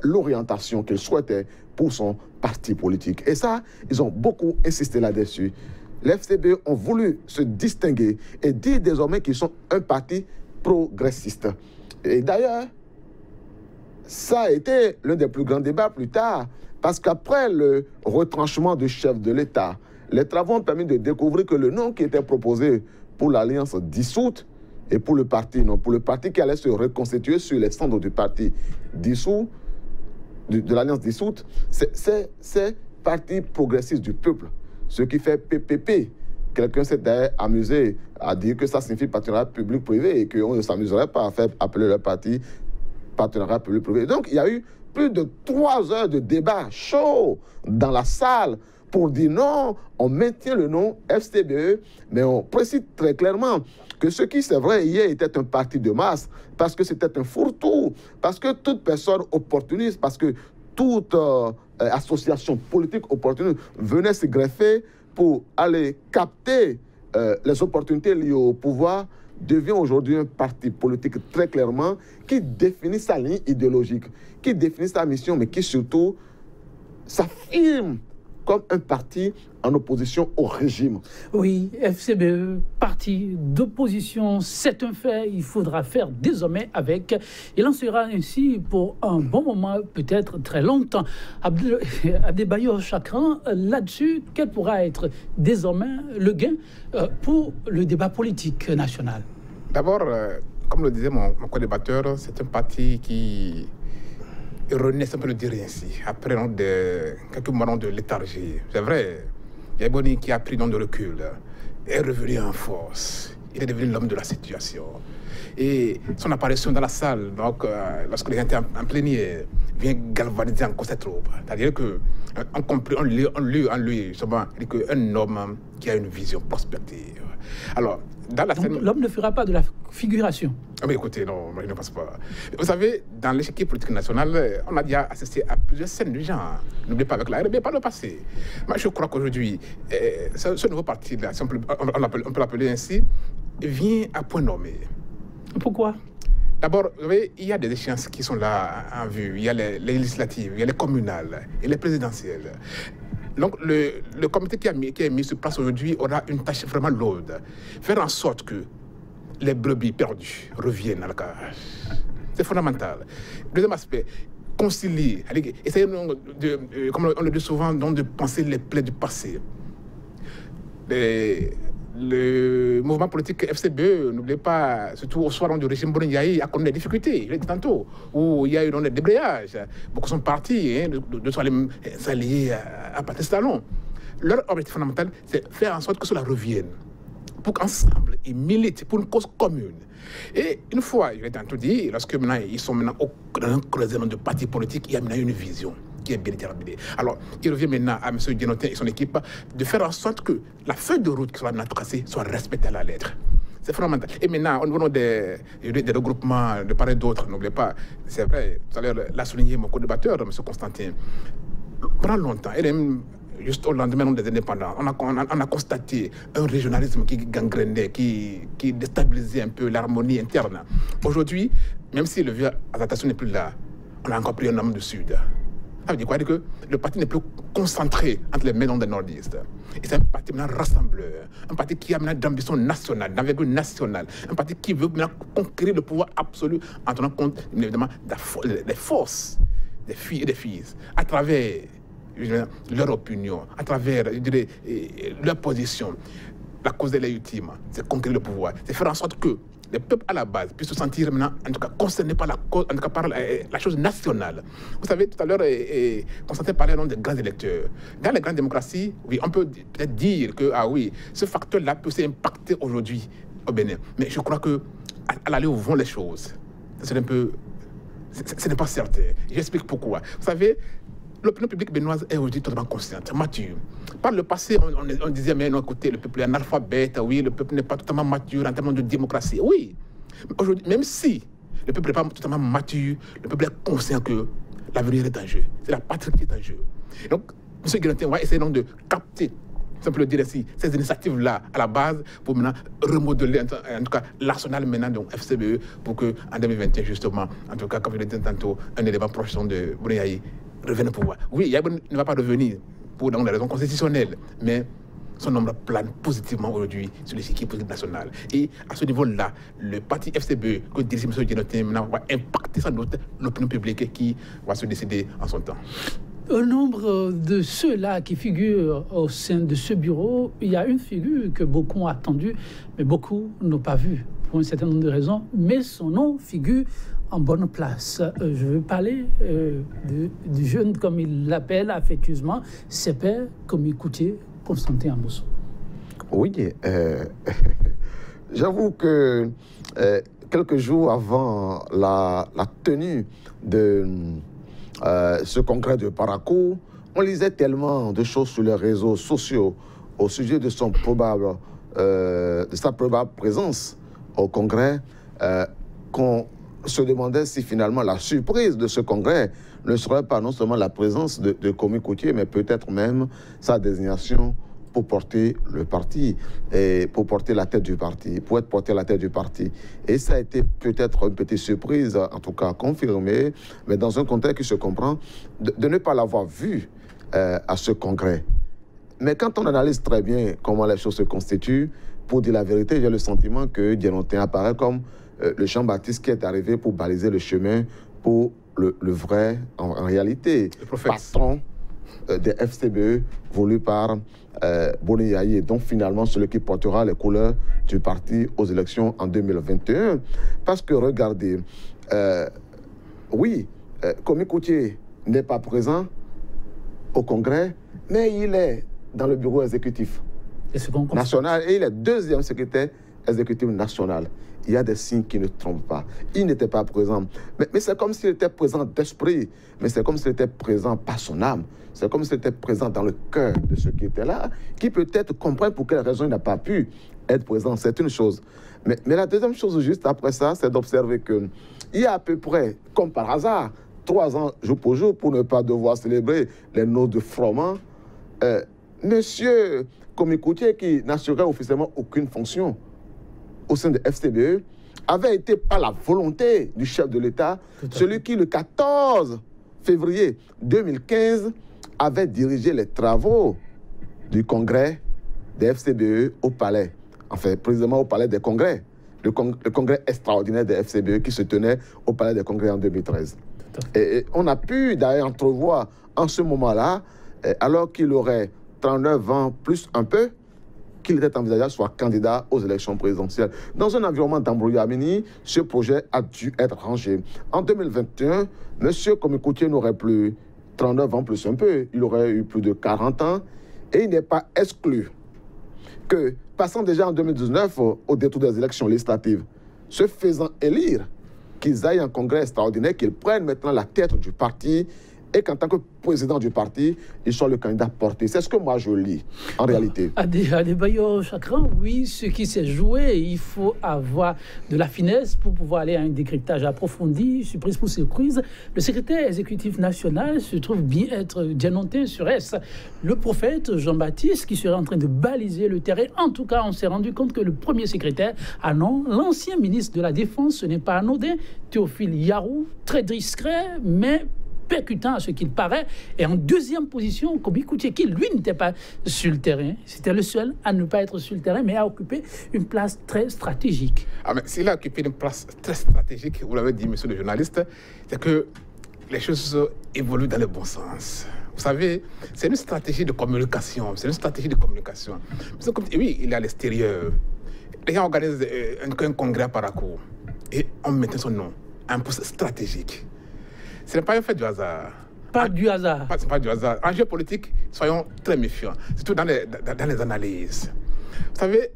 l'orientation qu'ils souhaitaient pour son parti politique. Et ça, ils ont beaucoup insisté là-dessus. Les FCBE ont voulu se distinguer et dire désormais qu'ils sont un parti progressiste. Et d'ailleurs, ça a été l'un des plus grands débats plus tard, parce qu'après le retranchement du chef de l'État, les travaux ont permis de découvrir que le nom qui était proposé pour l'alliance dissoute et pour le parti, non, pour le parti qui allait se reconstituer sur les cendres du parti dissous, de l'alliance dissoute, c'est Parti progressiste du peuple, ce qui fait PPP. Quelqu'un s'est d'ailleurs amusé à dire que ça signifie partenariat public-privé et qu'on ne s'amuserait pas à faire appeler le parti partenariat public-privé. Donc, il y a eu plus de 3 heures de débat chaud dans la salle pour dire non, on maintient le nom FCBE, mais on précise très clairement que ce qui, c'est vrai, hier était un parti de masse, parce que c'était un fourre-tout, parce que toute personne opportuniste, parce que toute association politique opportuniste venait se greffer pour aller capter les opportunités liées au pouvoir, devient aujourd'hui un parti politique très clairement qui définit sa ligne idéologique, qui définit sa mission, mais qui surtout s'affirme comme un parti en opposition au régime. Oui, FCBE, parti d'opposition, c'est un fait, il faudra faire désormais avec. Il en sera ainsi pour un bon moment, peut-être très longtemps. Adebayo Chakran, là-dessus, quel pourra être désormais le gain pour le débat politique national? D'abord, comme le disait mon co-débatteur, c'est un parti qui renaît, on peut le dire ainsi, après quelques mois de léthargie. C'est vrai, il y a Boni qui a pris de recul, est revenu en force. Il est devenu l'homme de la situation. Et son apparition dans la salle, donc, lorsque les gens étaient en plénière, vient galvaniser encore cette troupe. C'est-à-dire qu'on lit en lui, justement, un homme qui a une vision prospective. Alors, l'homme ne fera pas de la figuration. Ah mais écoutez, non, moi je ne pense pas. Vous savez, dans l'échiquier politique national, on a déjà assisté à plusieurs scènes du genre. N'oubliez pas avec la RB, pas le passé. Moi je crois qu'aujourd'hui, ce nouveau parti-là, si on peut l'appeler ainsi, vient à point nommé. Pourquoi? D'abord, vous voyez, il y a des échéances qui sont là en vue. Il y a les législatives, il y a les communales et les présidentielles. Donc, le comité qui est mis sur place aujourd'hui aura une tâche vraiment lourde. Faire en sorte que les brebis perdues reviennent à la cage. C'est fondamental. Deuxième aspect, concilier. Essayer, comme on le dit souvent, de penser les plaies du passé. Le mouvement politique FCBE, n'oubliez pas, surtout au soir du régime Boni Yahi, a connu des difficultés, il a dit tantôt, où il y a eu des débrayages. Beaucoup sont partis, de s'allier à Patrice Talon. Leur objectif fondamental, c'est faire en sorte que cela revienne, pour qu'ensemble, ils militent pour une cause commune. Et une fois, il a tantôt dit, lorsque maintenant, ils sont dans un creuset de partis politiques, il y a maintenant une vision qui est bien déterminée. Alors, il revient maintenant à M. Dienotin et son équipe de faire en sorte que la feuille de route qui sera tracée soit respectée à la lettre. C'est fondamental. Et maintenant, au niveau des regroupements de part et d'autre, n'oubliez pas, c'est vrai, tout à l'heure, l'a souligné mon co-débatteur, M. Constantin, pendant longtemps, et même juste au lendemain des indépendants, on a constaté un régionalisme qui gangrenait, qui déstabilisait un peu l'harmonie interne. Aujourd'hui, même si le vieux adaptation n'est plus là, on a encore pris un homme du Sud. Ça veut dire quoi? Que le parti n'est plus concentré entre les maisons des nordistes. Et c'est un parti maintenant rassembleur, un parti qui a maintenant d'ambition nationale, d'envergure nationale, un parti qui veut maintenant conquérir le pouvoir absolu en tenant compte évidemment des forces des filles et des fils à travers leur opinion, à travers, je dirais, leur position. La cause de l'ultime, c'est conquérir le pouvoir. C'est faire en sorte que les peuples à la base puissent se sentir maintenant, en tout cas, concernés par la cause, en tout cas par la chose nationale. Vous savez, tout à l'heure, Constantin parlait des grands électeurs. Dans les grandes démocraties, oui, on peut peut-être dire que, ah oui, ce facteur-là peut s'impacter aujourd'hui au Bénin. Mais je crois que à l'aller où vont les choses, c'est un peu... Ce n'est pas certain. J'explique pourquoi. Vous savez, l'opinion publique béninoise est aujourd'hui totalement consciente, mature. Par le passé, on disait, mais non, écoutez, le peuple est analphabète, oui, le peuple n'est pas totalement mature en termes de démocratie. Oui, aujourd'hui, même si le peuple n'est pas totalement mature, le peuple est conscient que l'avenir est en jeu. C'est la patrie qui est en jeu. Donc, M. Guérantin va essayer donc de capter, si on peut le dire ainsi, ces initiatives-là à la base pour maintenant remodeler, en tout cas, l'arsenal maintenant, donc FCBE, pour qu'en 2021, justement, en tout cas, comme je l'ai dit tantôt, un élément proche de Bouniaï revienne au pouvoir. Oui, Yagoun ne va pas revenir pour des raisons constitutionnelles, mais son nombre plane positivement aujourd'hui sur l'échiquier politique national. Et à ce niveau-là, le parti FCBE que dirige M. Guérantin maintenant va impacter sans doute l'opinion publique qui va se décider en son temps. Au nombre de ceux-là qui figurent au sein de ce bureau, il y a une figure que beaucoup ont attendue, mais beaucoup n'ont pas vue, pour un certain nombre de raisons, mais son nom figure en bonne place. Je veux parler du jeune, comme il l'appelle affectueusement, Sepe Komikoutié, Constantin Ambosso. Oui, j'avoue que quelques jours avant la tenue de ce congrès de Parakou, on lisait tellement de choses sur les réseaux sociaux au sujet de sa probable présence au congrès qu'on se demandait si finalement la surprise de ce congrès ne serait pas non seulement la présence de Komikoutié, mais peut-être même sa désignation pour porter le parti et pour porter la tête du parti, pour être porté à la tête du parti. Et ça a été peut-être une petite surprise, en tout cas confirmée, mais dans un contexte qui se comprend, de ne pas l'avoir vu à ce congrès. Mais quand on analyse très bien comment les choses se constituent, pour dire la vérité, j'ai le sentiment que Guérantin apparaît comme le Jean-Baptiste qui est arrivé pour baliser le chemin pour le vrai, en réalité, patron des FCBE voulu par Bouniaï, donc finalement celui qui portera les couleurs du parti aux élections en 2021. Parce que regardez, oui, Komikoutié n'est pas présent au Congrès, mais il est dans le bureau exécutif national et il est deuxième secrétaire exécutif national. Il y a des signes qui ne trompent pas. Il n'était pas présent. Mais c'est comme s'il était présent d'esprit. Mais c'est comme s'il était présent par son âme. C'est comme s'il était présent dans le cœur de ceux qui étaient là, qui peut-être comprennent pour quelle raison il n'a pas pu être présent. C'est une chose. Mais la deuxième chose, juste après ça, c'est d'observer qu'il y a à peu près, comme par hasard, 3 ans jour pour jour, pour ne pas devoir célébrer les noces de Froment, Monsieur Komikoutié, qui n'assurait officiellement aucune fonction au sein de FCBE, avait été par la volonté du chef de l'État, celui qui, le 14 février 2015, avait dirigé les travaux du congrès des FCBE au palais, enfin, précisément au palais des congrès, le congrès extraordinaire des FCBE qui se tenait au palais des congrès en 2013. Et on a pu d'ailleurs entrevoir en ce moment-là, alors qu'il aurait 39 ans plus un peu, qu'il était envisageable soit candidat aux élections présidentielles. Dans un environnement d'embrouillamini, ce projet a dû être rangé. En 2021, M. Komikoutié n'aurait plus 39 ans plus un peu, il aurait eu plus de 40 ans, et il n'est pas exclu que, passant déjà en 2019 au détour des élections législatives, se faisant élire, qu'ils aillent en congrès extraordinaire, qu'ils prennent maintenant la tête du parti et qu'en tant que président du parti, il soit le candidat porté. C'est ce que moi je lis, en réalité. Adebayor Chakran, oui, ce qui s'est joué, il faut avoir de la finesse pour pouvoir aller à un décryptage approfondi, surprise pour surprise. Le secrétaire exécutif national se trouve bien être Guérantin sur S. Le prophète Jean-Baptiste, qui serait en train de baliser le terrain. En tout cas, on s'est rendu compte que le premier secrétaire, ah non, l'ancien ministre de la Défense, ce n'est pas anodin, Théophile Yarou, très discret, mais percutant à ce qu'il paraît. Et en deuxième position, Komikoutié, qui lui n'était pas sur le terrain. C'était le seul à ne pas être sur le terrain, mais à occuper une place très stratégique. Ah, mais s'il a occupé une place très stratégique, vous l'avez dit, monsieur le journaliste, c'est que les choses évoluent dans le bon sens. Vous savez, c'est une stratégie de communication. C'est une stratégie de communication. Oui, il est à l'extérieur. les gens organisent un congrès à Parakou et on mettait son nom, un poste stratégique. Ce n'est pas un fait du hasard. Pas du hasard. C'est pas du hasard. En géopolitique, soyons très méfiants, surtout dans les analyses. Vous savez,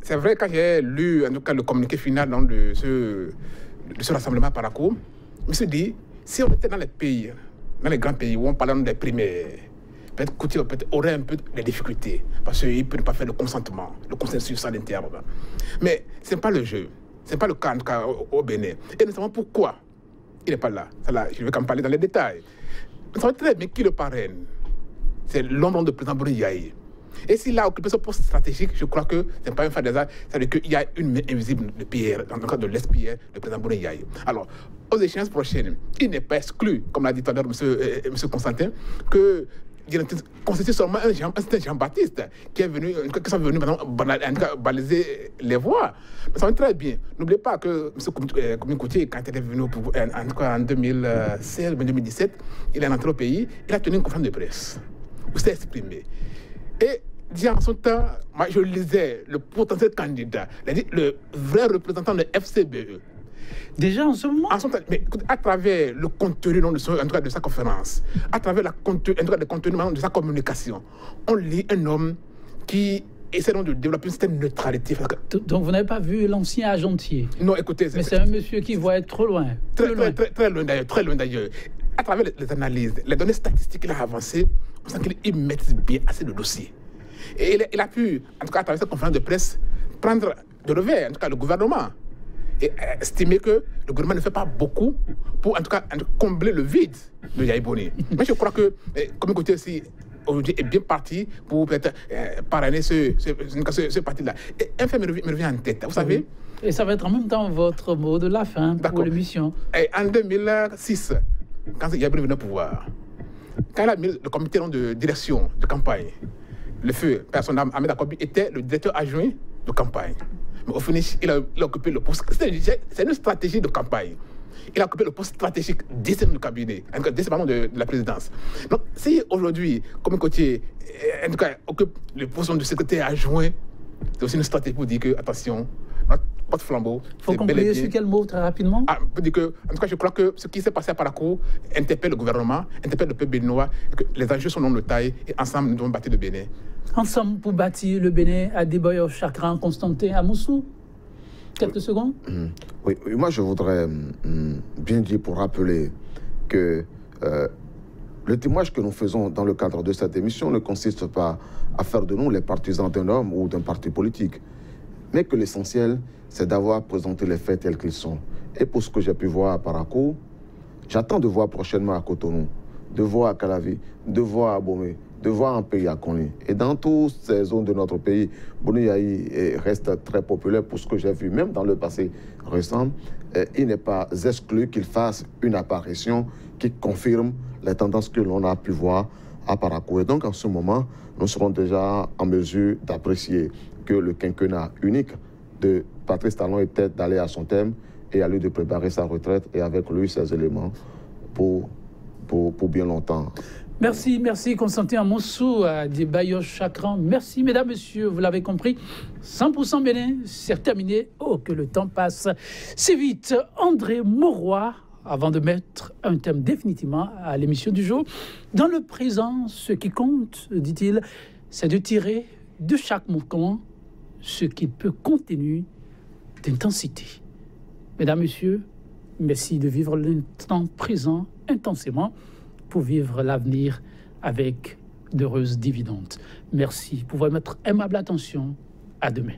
c'est vrai, quand j'ai lu en tout cas le communiqué final de ce rassemblement à Parakou, je me suis dit, si on était dans les pays, dans les grands pays où on parlait des primaires, peut-être Couture aurait un peu de difficultés, parce qu'il ne peut pas faire le consentement, le consensus à l'interne. Mais ce n'est pas le jeu, ce n'est pas le cas en tout cas au Bénin. Et nous savons pourquoi il n'est pas là. Je vais quand même parler dans les détails. Nous savons très bien qui le parraine. C'est l'ombre de président Bouni Yaye. Et s'il a occupé ce poste stratégique, je crois que ce n'est pas un fait d'hasard, c'est-à-dire qu'il y a une main invisible de Pierre, dans le cas de l'ex-Pierre, le président Bouni Yaye. Alors, aux échéances prochaines, il n'est pas exclu, comme l'a dit tout à l'heure M. Constantin, que constitue seulement un Jean-Baptiste qui sont venus maintenant baliser les voies. Mais ça va très bien. N'oubliez pas que M. Koumi Koutié, quand il est venu en 2016-2017, il est entré au pays, il a tenu une conférence de presse où il s'est exprimé. Et déjà en son temps, moi je lisais le potentiel candidat, le vrai représentant de FCBE. Déjà en ce moment? Mais écoute, à travers le contenu en tout cas de sa conférence, à travers le contenu de sa communication, on lit un homme qui essaie de développer une certaine neutralité. Donc vous n'avez pas vu l'ancien agentier? Non, écoutez... Mais c'est un monsieur qui voit être trop loin. Très loin d'ailleurs. À travers les analyses, les données statistiques qu'il a avancées, on sent qu'il maîtrise bien assez de dossiers. Et il a pu, en tout cas à travers cette conférence de presse, prendre de revers, en tout cas le gouvernement, et estimer que le gouvernement ne fait pas beaucoup pour, en tout cas, combler le vide de Yaye Boni. Mais je crois que, comme écoutez aussi, aujourd'hui est bien parti pour peut-être parrainer ce parti-là. Et un fait me revient en tête, vous savez. Et ça va être en même temps votre mot de la fin pour l'émission. En 2006, quand Yaye Boni venait au pouvoir, quand il a mis le comité de direction de campagne, le feu, personne Ahmed Akobi était le directeur adjoint de campagne. Mais au finish, il a occupé le poste. C'est une stratégie de campagne. Il a occupé le poste stratégique du cabinet, de la présidence. Donc, si aujourd'hui, comme Koutié, en tout cas, occupe le poste de secrétaire adjoint, c'est aussi une stratégie pour dire que, attention, notre flambeau. Il faut conclure sur quel mot très rapidement? Pour dire que, en tout cas, je crois que ce qui s'est passé à Parakou interpelle le gouvernement, interpelle le peuple béninois, que les enjeux sont non de taille et ensemble, nous devons bâtir le Bénin. Ensemble pour bâtir le Bénin, à Adébáyọ̀ Chakran, Constantin Amoussou. Quelques secondes. Oui, moi je voudrais bien dire pour rappeler que le témoignage que nous faisons dans le cadre de cette émission ne consiste pas à faire de nous les partisans d'un homme ou d'un parti politique, mais que l'essentiel, c'est d'avoir présenté les faits tels qu'ils sont. Et pour ce que j'ai pu voir à Parakou, j'attends de voir prochainement à Cotonou, de voir à Calavi, de voir à Bomé, de voir un pays à Kony. Et dans toutes ces zones de notre pays, Bouni Yaye reste très populaire pour ce que j'ai vu, même dans le passé récent. Il n'est pas exclu qu'il fasse une apparition qui confirme les tendances que l'on a pu voir à Parakou. Et donc, en ce moment, nous serons déjà en mesure d'apprécier que le quinquennat unique de Patrice Talon était d'aller à son terme et à lui de préparer sa retraite et avec lui ses éléments pour bien longtemps. Merci Constantin Amoussou, Adébáyọ̀ Chakran. Merci mesdames, messieurs, vous l'avez compris, 100% Bénin, c'est terminé. Oh, que le temps passe si vite. André Mauroy, avant de mettre un thème définitivement à l'émission du jour, dans le présent, ce qui compte, dit-il, c'est de tirer de chaque mouvement ce qu'il peut contenir d'intensité. Mesdames, messieurs, merci de vivre l'instant présent intensément pour vivre l'avenir avec d'heureuses dividendes. Merci pour votre aimable attention. À demain.